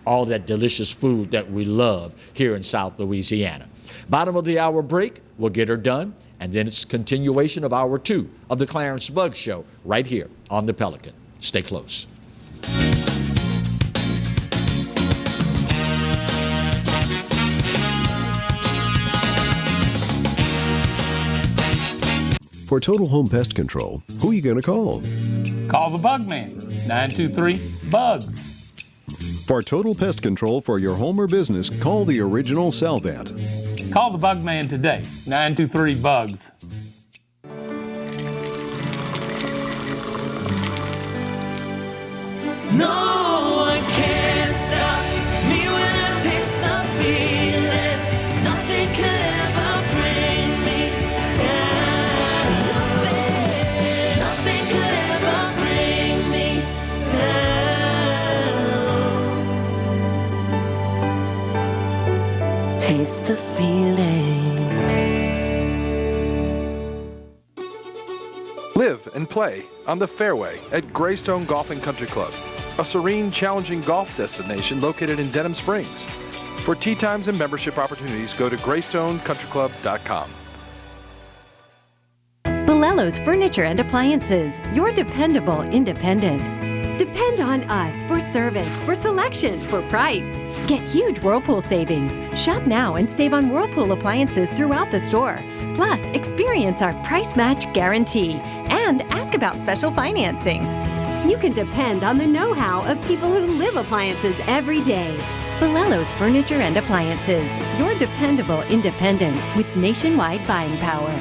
all that delicious food that we love here in South Louisiana. Bottom of the hour break, we'll get her done. And then it's continuation of hour 2 of the Clarence Bug Show right here on the Pelican. Stay close. For Total Home Pest Control, who are you going to call? Call the Bug Man, 923-BUGS. For total pest control for your home or business, call the original Salvat. Call the Bug Man today, 923-BUGS. No one can stop me when I taste the feeling. Nothing could ever bring me down. Nothing could ever bring me down. Taste the feeling. Live and play on the fairway at Greystone Golf and Country Club, a serene, challenging golf destination located in Denham Springs. For tee times and membership opportunities, go to greystonecountryclub.com. Bolello's Furniture and Appliances, your dependable independent. Depend on us for service, for selection, for price. Get huge Whirlpool savings. Shop now and save on Whirlpool appliances throughout the store. Plus, experience our price match guarantee and ask about special financing. You can depend on the know-how of people who live appliances every day. Bolello's Furniture and Appliances, your dependable independent with nationwide buying power.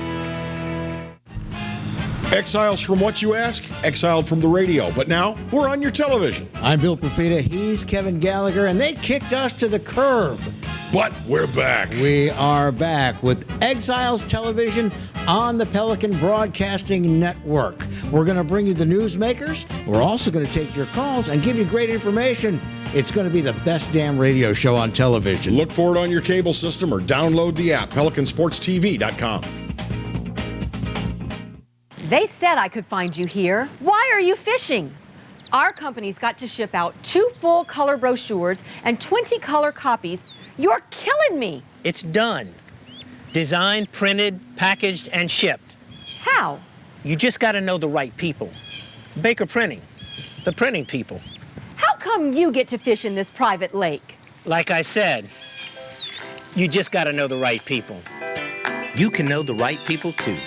Exiles from what you ask? Exiled from the radio. But now, we're on your television. I'm Bill Profita, he's Kevin Gallagher, and they kicked us to the curb. But we're back. We are back with Exiles Television on the Pelican Broadcasting Network. We're going to bring you the newsmakers. We're also going to take your calls and give you great information. It's going to be the best damn radio show on television. Look for it on your cable system or download the app, PelicanSportsTV.com. They said I could find you here. Why are you fishing? Our company's got to ship out 2 full color brochures and 20 color copies. You're killing me. It's done. Designed, printed, packaged, and shipped. How? You just got to know the right people. Baker Printing, the printing people. How come you get to fish in this private lake? Like I said, you just got to know the right people. You can know the right people too.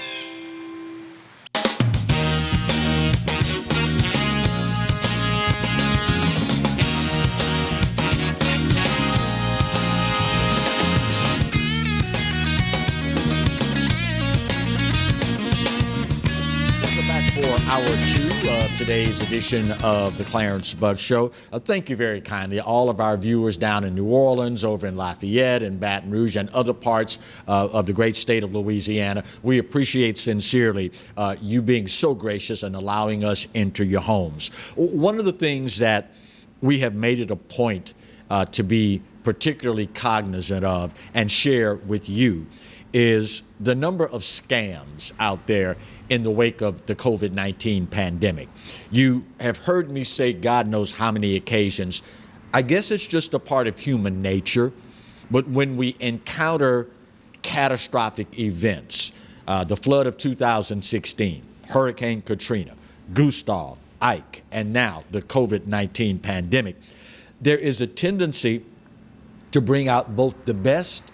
hour 2 of today's edition of the Clarence Bug Show. Thank you very kindly, all of our viewers down in New Orleans, over in Lafayette and Baton Rouge, and other parts of the great state of Louisiana. We appreciate sincerely you being so gracious and allowing us into your homes. One of the things that we have made it a point to be particularly cognizant of and share with you is the number of scams out there in the wake of the COVID-19 pandemic. You have heard me say God knows how many occasions, I guess it's just a part of human nature, but when we encounter catastrophic events, the flood of 2016, Hurricane Katrina, Gustav, Ike, and now the COVID-19 pandemic, there is a tendency to bring out both the best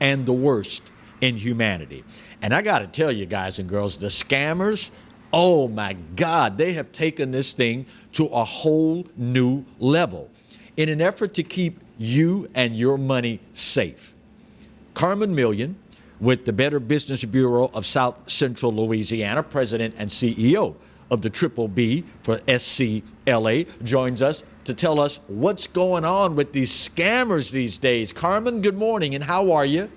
and the worst in humanity. And I got to tell you guys and girls, the scammers, oh my God, they have taken this thing to a whole new level in an effort to keep you and your money safe. Carmen Million with the Better Business Bureau of South Central Louisiana, president and CEO of the Triple B for SCLA, joins us to tell us what's going on with these scammers these days. Carmen, good morning, and how are you?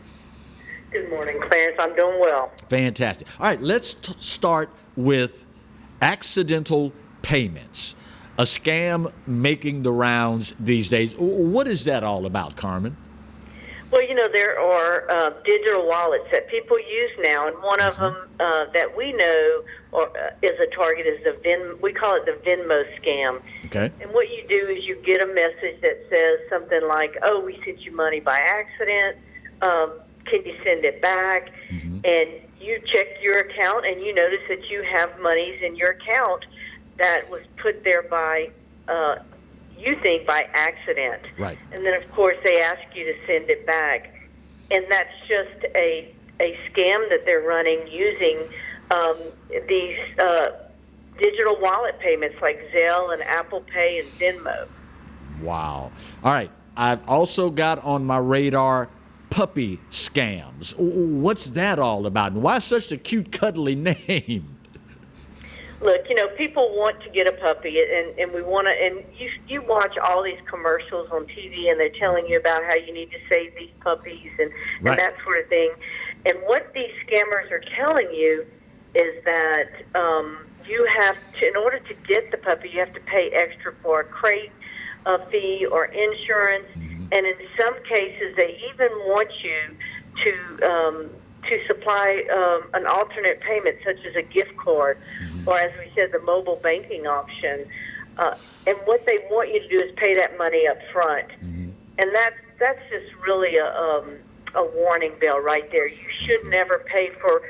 Good morning, Clarence. I'm doing well. Fantastic. All right, let's start with accidental payments, a scam making the rounds these days. What is that all about, Carmen? Well, you know, there are digital wallets that people use now, and one of them that we know is a target is we call it the Venmo scam. Okay. And what you do is you get a message that says something like, "Oh, we sent you money by accident. Can you send it back?" And you check your account and you notice that you have monies in your account that was put there by, you think, by accident. Right. And then, of course, they ask you to send it back. And that's just a scam that they're running using these digital wallet payments like Zelle and Apple Pay and Venmo. Wow. All right. I've also got on my radar puppy scams. What's that all about? And why such a cute, cuddly name? Look, you know, people want to get a puppy, and we want to, and you watch all these commercials on TV, and they're telling you about how you need to save these puppies and that sort of thing. And what these scammers are telling you is that you have to, in order to get the puppy, you have to pay extra for a crate fee or insurance. And in some cases, they even want you to supply an alternate payment, such as a gift card, or as we said, the mobile banking option. And what they want you to do is pay that money up front. And that's just really a warning bell right there. You should never pay for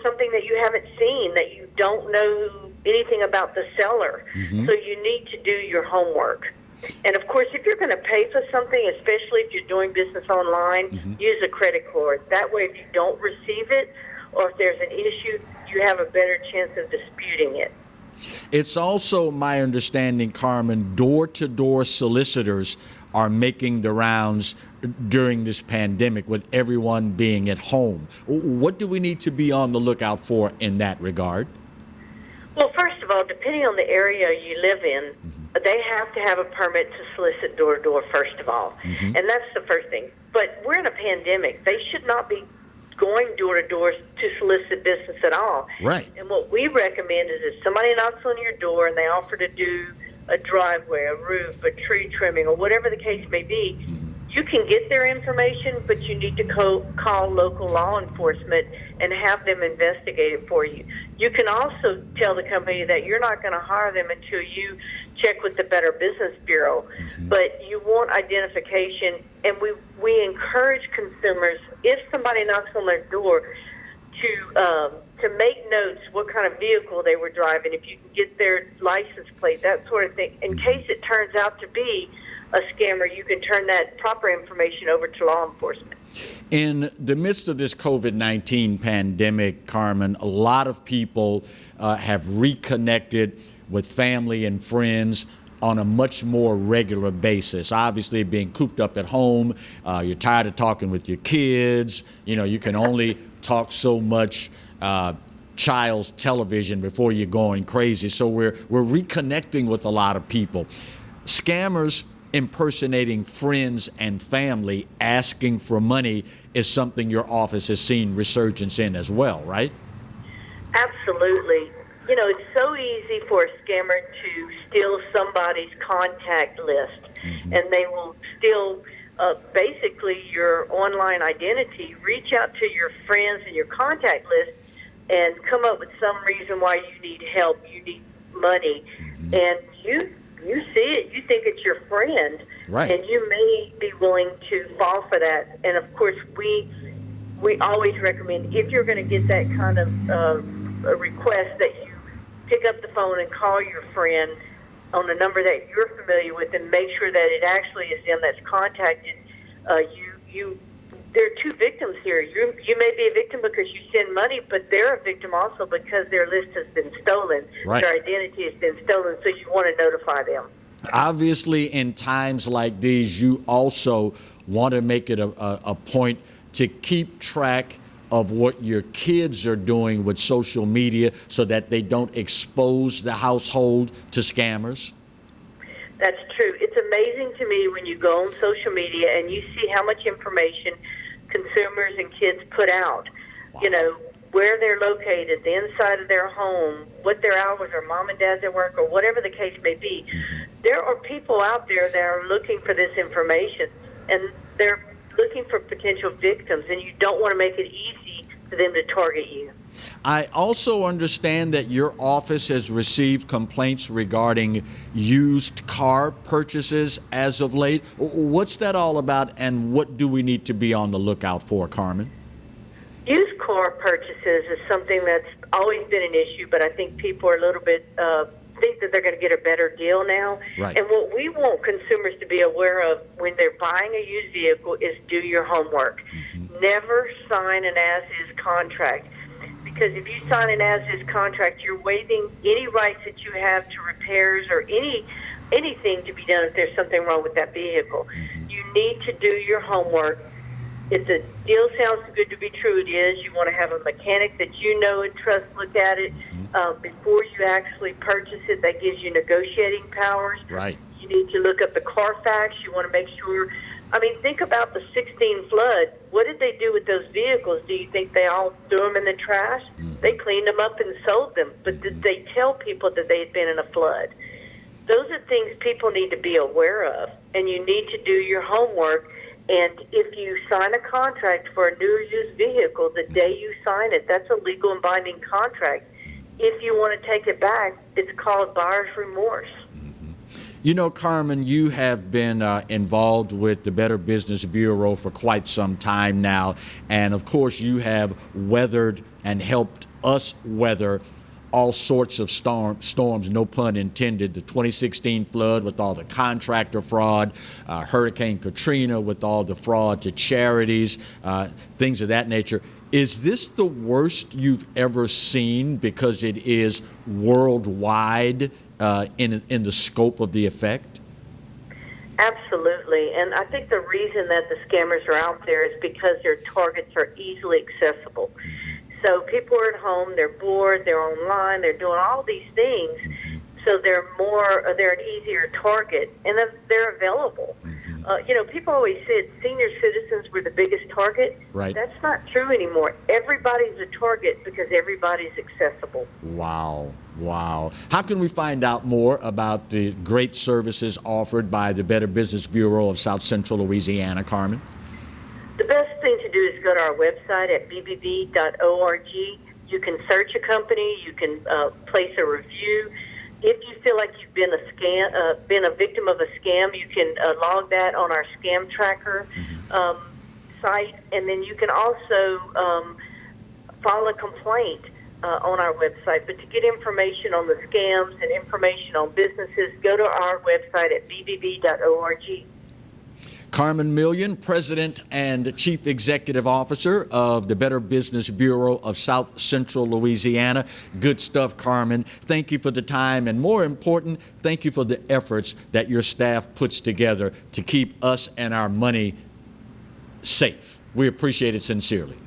something that you haven't seen, that you don't know anything about the seller. So you need to do your homework. And, of course, if you're going to pay for something, especially if you're doing business online, use a credit card. That way, if you don't receive it or if there's an issue, you have a better chance of disputing it. It's also my understanding, Carmen, door-to-door solicitors are making the rounds during this pandemic with everyone being at home. What do we need to be on the lookout for in that regard? Well, first of all, depending on the area you live in, they have to have a permit to solicit door-to-door, first of all. And that's the first thing. But we're in a pandemic. They should not be going door-to-door to solicit business at all. Right. And what we recommend is if somebody knocks on your door and they offer to do a driveway, a roof, a tree trimming, or whatever the case may be, you can get their information, but you need to call local law enforcement and have them investigate it for you. You can also tell the company that you're not going to hire them until you check with the Better Business Bureau. But you want identification, and we encourage consumers, if somebody knocks on their door, to make notes what kind of vehicle they were driving, if you can get their license plate, that sort of thing. In case it turns out to be a scammer, you can turn that proper information over to law enforcement. In the midst of this COVID-19 pandemic, Carmen, a lot of people have reconnected with family and friends on a much more regular basis. Obviously, being cooped up at home, you're tired of talking with your kids. You know, you can only talk so much child's television before you're going crazy. So we're reconnecting with a lot of people. Scammers impersonating friends and family asking for money is something your office has seen resurgence in as well, right? Absolutely. You know, it's so easy for a scammer to steal somebody's contact list, and they will steal basically your online identity, reach out to your friends and your contact list, and come up with some reason why you need help, you need money, and you see it, you think it's your friend, right, and you may be willing to fall for that. And of course, we always recommend, if you're going to get that kind of a request, that you pick up the phone and call your friend on a number that you're familiar with, and make sure that it actually is them that's contacted you. There are two victims here. You may be a victim because you send money, but they're a victim also because their list has been stolen. Right. Their identity has been stolen, so you want to notify them. Obviously, in times like these, you also want to make it a point to keep track of what your kids are doing with social media so that they don't expose the household to scammers. That's true. It's amazing to me when you go on social media and you see how much information consumers and kids put out. Wow. You know, where they're located, the inside of their home, what their hours are, mom and dad's at work, or whatever the case may be. There are people out there that are looking for this information, and they're looking for potential victims, and you don't want to make it easy for them to target you. I also understand that your office has received complaints regarding used car purchases as of late. What's that all about, and what do we need to be on the lookout for, Carmen? Used car purchases is something that's always been an issue, but I think people are a little bit think that they're going to get a better deal now. Right. And what we want consumers to be aware of when they're buying a used vehicle is do your homework. Never sign an as-is contract, because if you sign an as-is contract, you're waiving any rights that you have to repairs or anything to be done if there's something wrong with that vehicle. You need to do your homework. If the deal sounds too good to be true, it is. You want to have a mechanic that you know and trust look at it before you actually purchase it. That gives you negotiating powers. Right. You need to look up the Carfax. You want to make sure. I mean, think about the 16 flood. What did they do with those vehicles? Do you think they all threw them in the trash? They cleaned them up and sold them. But did they tell people that they had been in a flood? Those are things people need to be aware of, and you need to do your homework. And if you sign a contract for a new or used vehicle, the day you sign it, that's a legal and binding contract. If you want to take it back, it's called buyer's remorse. You know, Carmen, you have been involved with the Better Business Bureau for quite some time now. And of course, you have weathered and helped us weather all sorts of storms, no pun intended. The 2016 flood with all the contractor fraud, Hurricane Katrina with all the fraud to charities, things of that nature. Is this the worst you've ever seen because it is worldwide in the scope of the effect? Absolutely. And I think the reason that the scammers are out there is because their targets are easily accessible. So people are at home, they're bored, they're online, they're doing all these things, so they're an easier target, and they're available. You know, people always said senior citizens were the biggest target. Right. That's not true anymore. Everybody's a target because everybody's accessible. Wow. Wow. How can we find out more about the great services offered by the Better Business Bureau of South Central Louisiana, Carmen? The best thing to do is go to our website at bbb.org. You can search a company. You can place a review. If you feel like you've been a victim of a scam, you can log that on our scam tracker site, and then you can also file a complaint on our website. But to get information on the scams and information on businesses, go to our website at bbb.org. Carmen Million, President and Chief Executive Officer of the Better Business Bureau of South Central Louisiana. Good stuff, Carmen. Thank you for the time, and more important, thank you for the efforts that your staff puts together to keep us and our money safe. We appreciate it sincerely.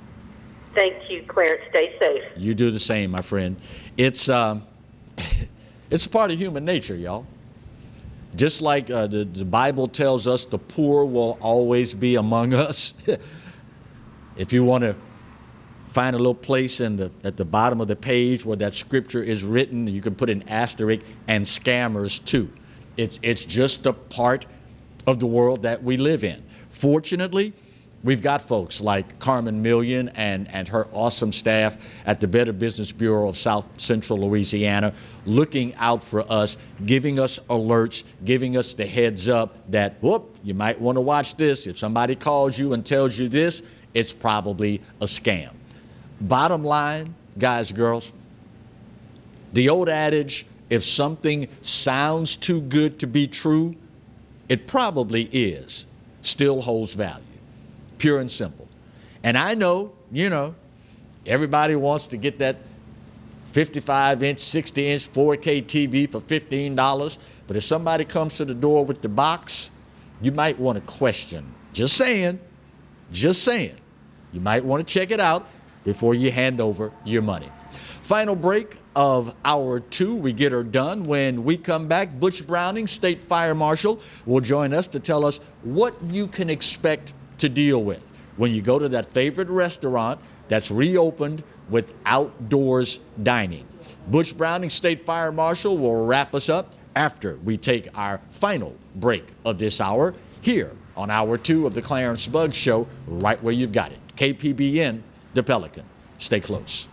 Thank you, Clarence. Stay safe. You do the same, my friend. It's a part of human nature, y'all. Just like the Bible tells us the poor will always be among us. If you want to find a little place at the bottom of the page where that scripture is written, you can put an asterisk, and scammers too. It's just a part of the world that we live in. Fortunately, we've got folks like Carmen and her awesome staff at the Better Business Bureau of South Central Louisiana looking out for us, giving us alerts, giving us the heads up that, whoop, you might want to watch this. If somebody calls you and tells you this, it's probably a scam. Bottom line, guys, girls, the old adage, if something sounds too good to be true, it probably is, still holds value. Pure and simple. And I know, everybody wants to get that 55-inch, 60-inch 4K TV for $15, but if somebody comes to the door with the box, you might want to question. Just saying. You might want to check it out before you hand over your money. Final break of hour 2. We get her done. When we come back, Butch Browning, State Fire Marshal, will join us to tell us what you can expect to deal with when you go to that favorite restaurant that's reopened with outdoors dining. Butch Browning, State Fire Marshal, will wrap us up after we take our final break of this hour here on hour 2 of the Clarence Buggs Show, right where you've got it. KPBN, the Pelican. Stay close.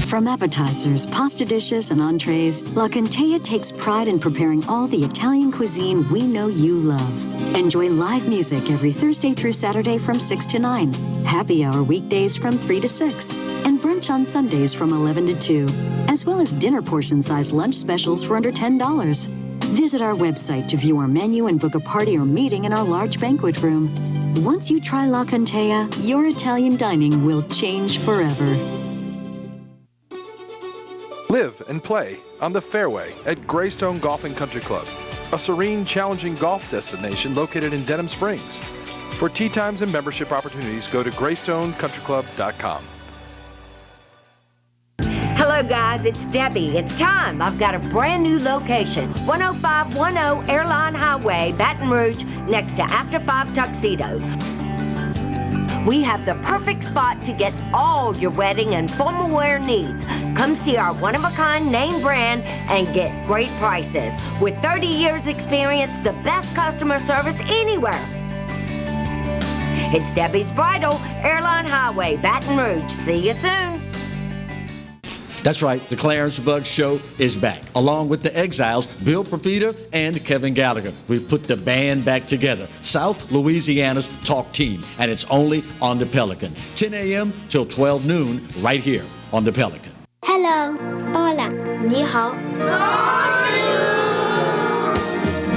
From appetizers, pasta dishes, and entrees, La Kanter takes pride in preparing all the Italian cuisine we know you love. Enjoy live music every Thursday through Saturday from 6 to 9, happy hour weekdays from 3 to 6, and brunch on Sundays from 11 to 2, as well as dinner portion-sized lunch specials for under $10. Visit our website to view our menu and book a party or meeting in our large banquet room. Once you try La Kanter, your Italian dining will change forever. Live and play on the fairway at Greystone Golf and Country Club, a serene, challenging golf destination located in Denham Springs. For tee times and membership opportunities, go to GreystonecountryClub.com. Hello guys, it's Debbie. It's time. I've got a brand new location. 10510 Airline Highway, Baton Rouge, next to After 5 Tuxedos. We have the perfect spot to get all your wedding and formal wear needs. Come see our one-of-a-kind name brand and get great prices. With 30 years experience, the best customer service anywhere. It's Debbie's Bridal, Airline Highway, Baton Rouge. See you soon. That's right, the Clarence Buggs Show is back, along with the Exiles, Bill Profita and Kevin Gallagher. We've put the band back together, South Louisiana's talk team, and it's only on the Pelican. 10 a.m. till 12 noon, right here on the Pelican. Hello. Hola. Ni hao.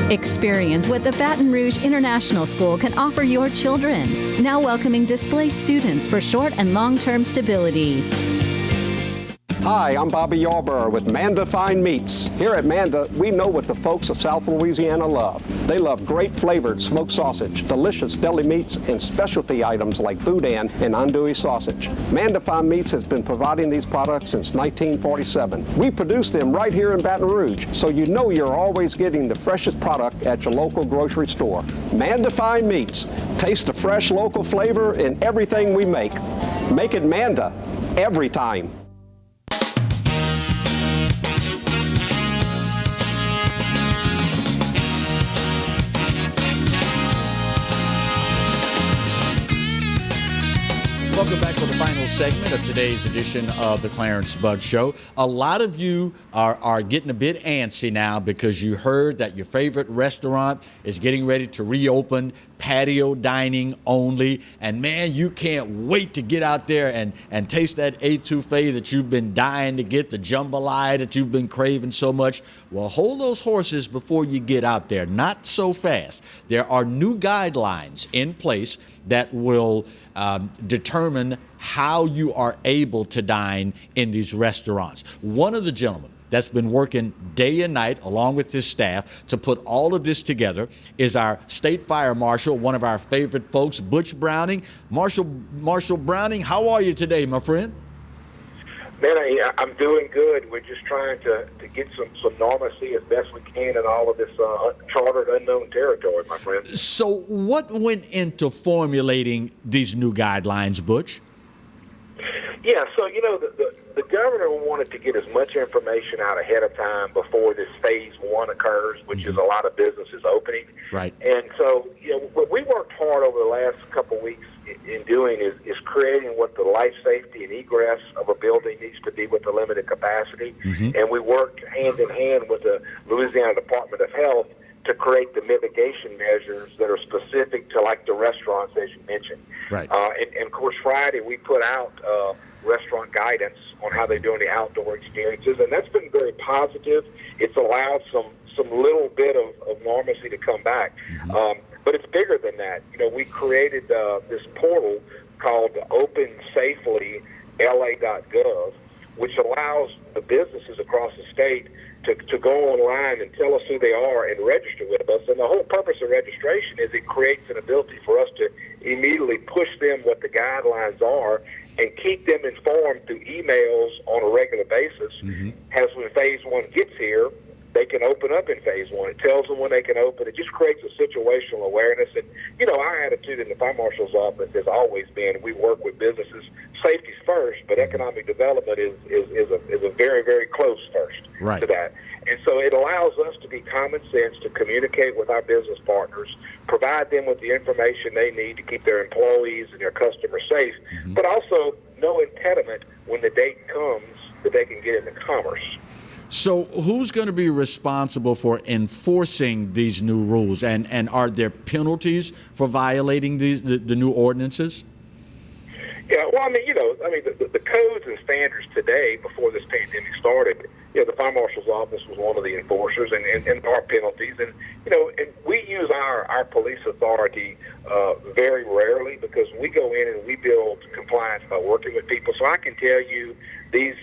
Experience what the Baton Rouge International School can offer your children. Now welcoming displaced students for short and long-term stability. Hi, I'm Bobby Yarborough with Manda Fine Meats. Here at Manda, we know what the folks of South Louisiana love. They love great flavored smoked sausage, delicious deli meats, and specialty items like boudin and andouille sausage. Manda Fine Meats has been providing these products since 1947. We produce them right here in Baton Rouge, so you know you're always getting the freshest product at your local grocery store. Manda Fine Meats. Taste the fresh local flavor in everything we make. Make it Manda every time. Welcome back to the final segment of today's edition of the Clarence Buggs Show. A lot of you are getting a bit antsy now because you heard that your favorite restaurant is getting ready to reopen, patio dining only, and man, you can't wait to get out there and taste that etouffee that you've been dying to get, the jambalaya that you've been craving so much. Well, hold those horses before you get out there. Not so fast. There are new guidelines in place that will determine how you are able to dine in these restaurants. One of the gentlemen that's been working day and night along with his staff to put all of this together is our state fire marshal, one of our favorite folks, Butch Browning. Marshal Browning, how are you today, my friend? Man, I'm doing good. We're just trying to get some normalcy as best we can in all of this chartered unknown territory, my friend. So what went into formulating these new guidelines, Butch? Yeah, so, the governor wanted to get as much information out ahead of time before this phase one occurs, which is a lot of businesses opening. Right. And so, what we worked hard over the last couple of weeks in doing is creating what the life safety and egress of a building needs to be with the limited capacity. And we worked hand in hand with the Louisiana Department of Health to create the mitigation measures that are specific to, like, the restaurants, as you mentioned. Right. And of course, Friday we put out restaurant guidance on how they're doing the outdoor experiences, and that's been very positive. It's allowed some little bit of normalcy to come back. But it's bigger than that. We created this portal called OpenSafelyLA.gov, which allows the businesses across the state to go online and tell us who they are and register with us. And the whole purpose of registration is it creates an ability for us to immediately push them what the guidelines are and keep them informed through emails on a regular basis. As when phase one gets here, they can open up in phase one. It tells them when they can open. It just creates a situational awareness. And, our attitude in the fire marshal's office has always been we work with businesses. Safety's first, but economic development is a very, very close first to that. And so it allows us to be common sense to communicate with our business partners, provide them with the information they need to keep their employees and their customers safe, but also no impediment when the date comes that they can get into commerce. So who's going to be responsible for enforcing these new rules? And are there penalties for violating the new ordinances? Yeah, well, the codes and standards today, before this pandemic started, the fire marshal's office was one of the enforcers, and there are penalties. And, and we use our police authority very rarely because we go in and we build compliance by working with people. So I can tell you these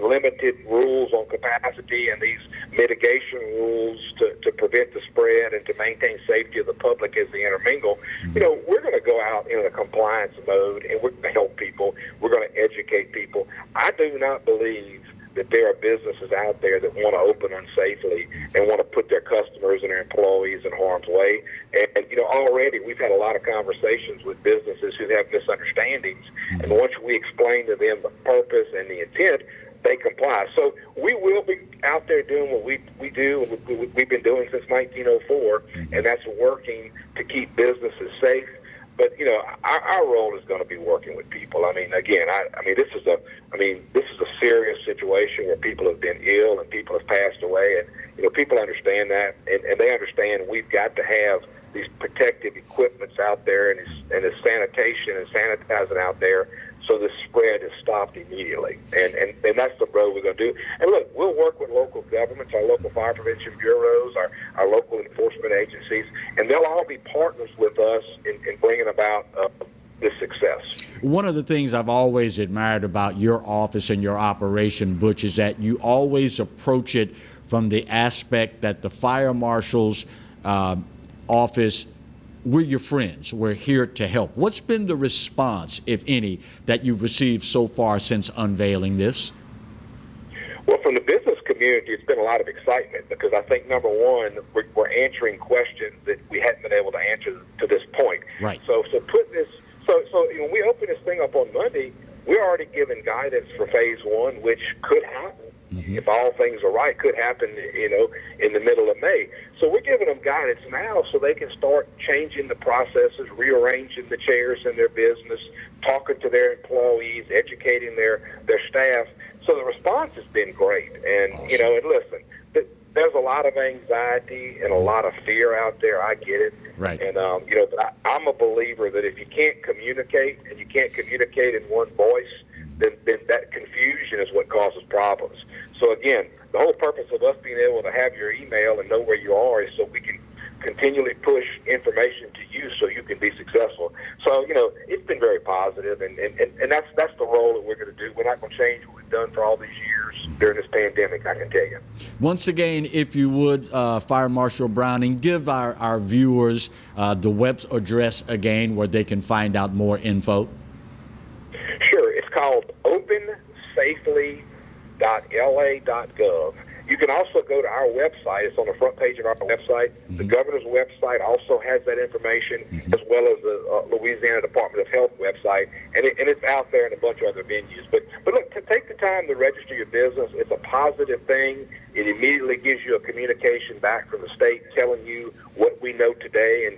limited rules on capacity and these mitigation rules to prevent the spread and to maintain safety of the public as they intermingle, we're going to go out in a compliance mode and we're going to help people. We're going to educate people. I do not believe that there are businesses out there that want to open unsafely and want to put their customers and their employees in harm's way. And already we've had a lot of conversations with businesses who have misunderstandings. And once we explain to them the purpose and the intent, they comply. So we will be out there doing what we do, we've been doing since 1904, and that's working to keep businesses safe. But our role is going to be working with people. This is a serious situation where people have been ill and people have passed away, and people understand that, and they understand we've got to have these protective equipments out there and this sanitation and sanitizing out there so the spread is stopped immediately. And that's the road we're going to do. And look, we'll work with local governments, our local fire prevention bureaus, our local enforcement agencies, and they'll all be partners with us in bringing about this success. One of the things I've always admired about your office and your operation, Butch, is that you always approach it from the aspect that the fire marshal's office, we're your friends. We're here to help. What's been the response, if any, that you've received so far since unveiling this? Well, from the business community, it's been a lot of excitement because I think, number one, we're answering questions that we hadn't been able to answer to this point. Right. So putting this, when we open this thing up on Monday, we're already given guidance for phase one, which could happen. If all things are right, could happen, in the middle of May. So we're giving them guidance now so they can start changing the processes, rearranging the chairs in their business, talking to their employees, educating their staff. So the response has been great. And, awesome. And listen, there's a lot of anxiety and a lot of fear out there. I get it. Right. And, but I'm a believer that if you can't communicate and you can't communicate in one voice, then that confusion is what causes problems. So again, the whole purpose of us being able to have your email and know where you are is so we can continually push information to you so you can be successful. So, it's been very positive, and that's the role that we're going to do. We're not going to change what we've done for all these years during this pandemic, I can tell you. Once again, if you would, Fire Marshal Browning, give our viewers the web address again where they can find out more info. Sure. It's called opensafely.la.gov. You can also go to our website. It's on the front page of our website. Mm-hmm. The governor's website also has that information, as well as the Louisiana Department of Health website, and it's out there in a bunch of other venues. But look, to take the time to register your business, it's a positive thing. It immediately gives you a communication back from the state telling you what we know today, and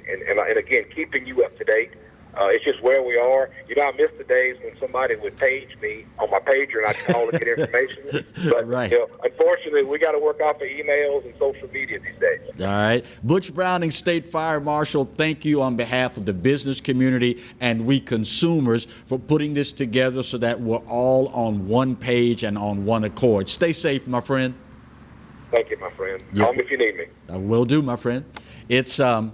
again, keeping you up to date. It's just where we are. You know, I miss the days when somebody would page me on my pager and I'd call to get information. But, right. You know, unfortunately, we got to work off of emails and social media these days. All right. Butch Browning, State Fire Marshal, thank you on behalf of the business community and we consumers for putting this together so that we're all on one page and on one accord. Stay safe, my friend. Thank you, my friend. Call me if you need me. I will do, my friend. It's a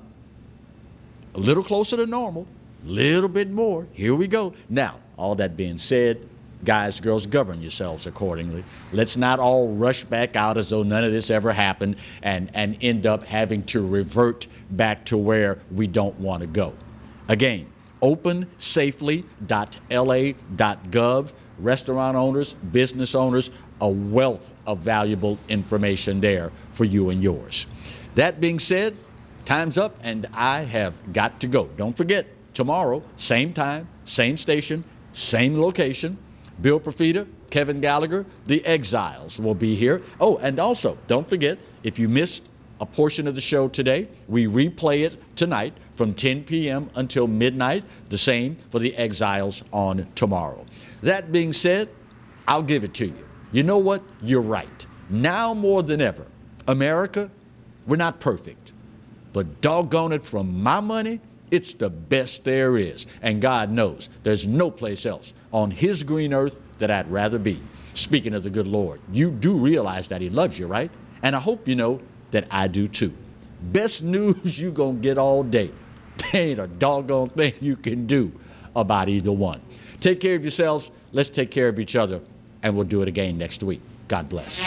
little closer to normal. Little bit more. Here we go. Now, all that being said, guys, girls, govern yourselves accordingly. Let's not all rush back out as though none of this ever happened and end up having to revert back to where we don't want to go. Again, opensafely.la.gov. Restaurant owners, business owners, a wealth of valuable information there for you and yours. That being said, time's up and I have got to go. Don't forget, tomorrow, same time, same station, same location. Bill Profita, Kevin Gallagher, the Exiles will be here. Oh, and also, don't forget, if you missed a portion of the show today, we replay it tonight from 10 p.m. until midnight. The same for the Exiles on tomorrow. That being said, I'll give it to you. You know what? You're right. Now more than ever, America, we're not perfect. But doggone it, from my money, it's the best there is. And God knows there's no place else on his green earth that I'd rather be. Speaking of the good Lord, you do realize that he loves you, right? And I hope you know that I do too. Best news you gonna get all day. There ain't a doggone thing you can do about either one. Take care of yourselves. Let's take care of each other. And we'll do it again next week. God bless.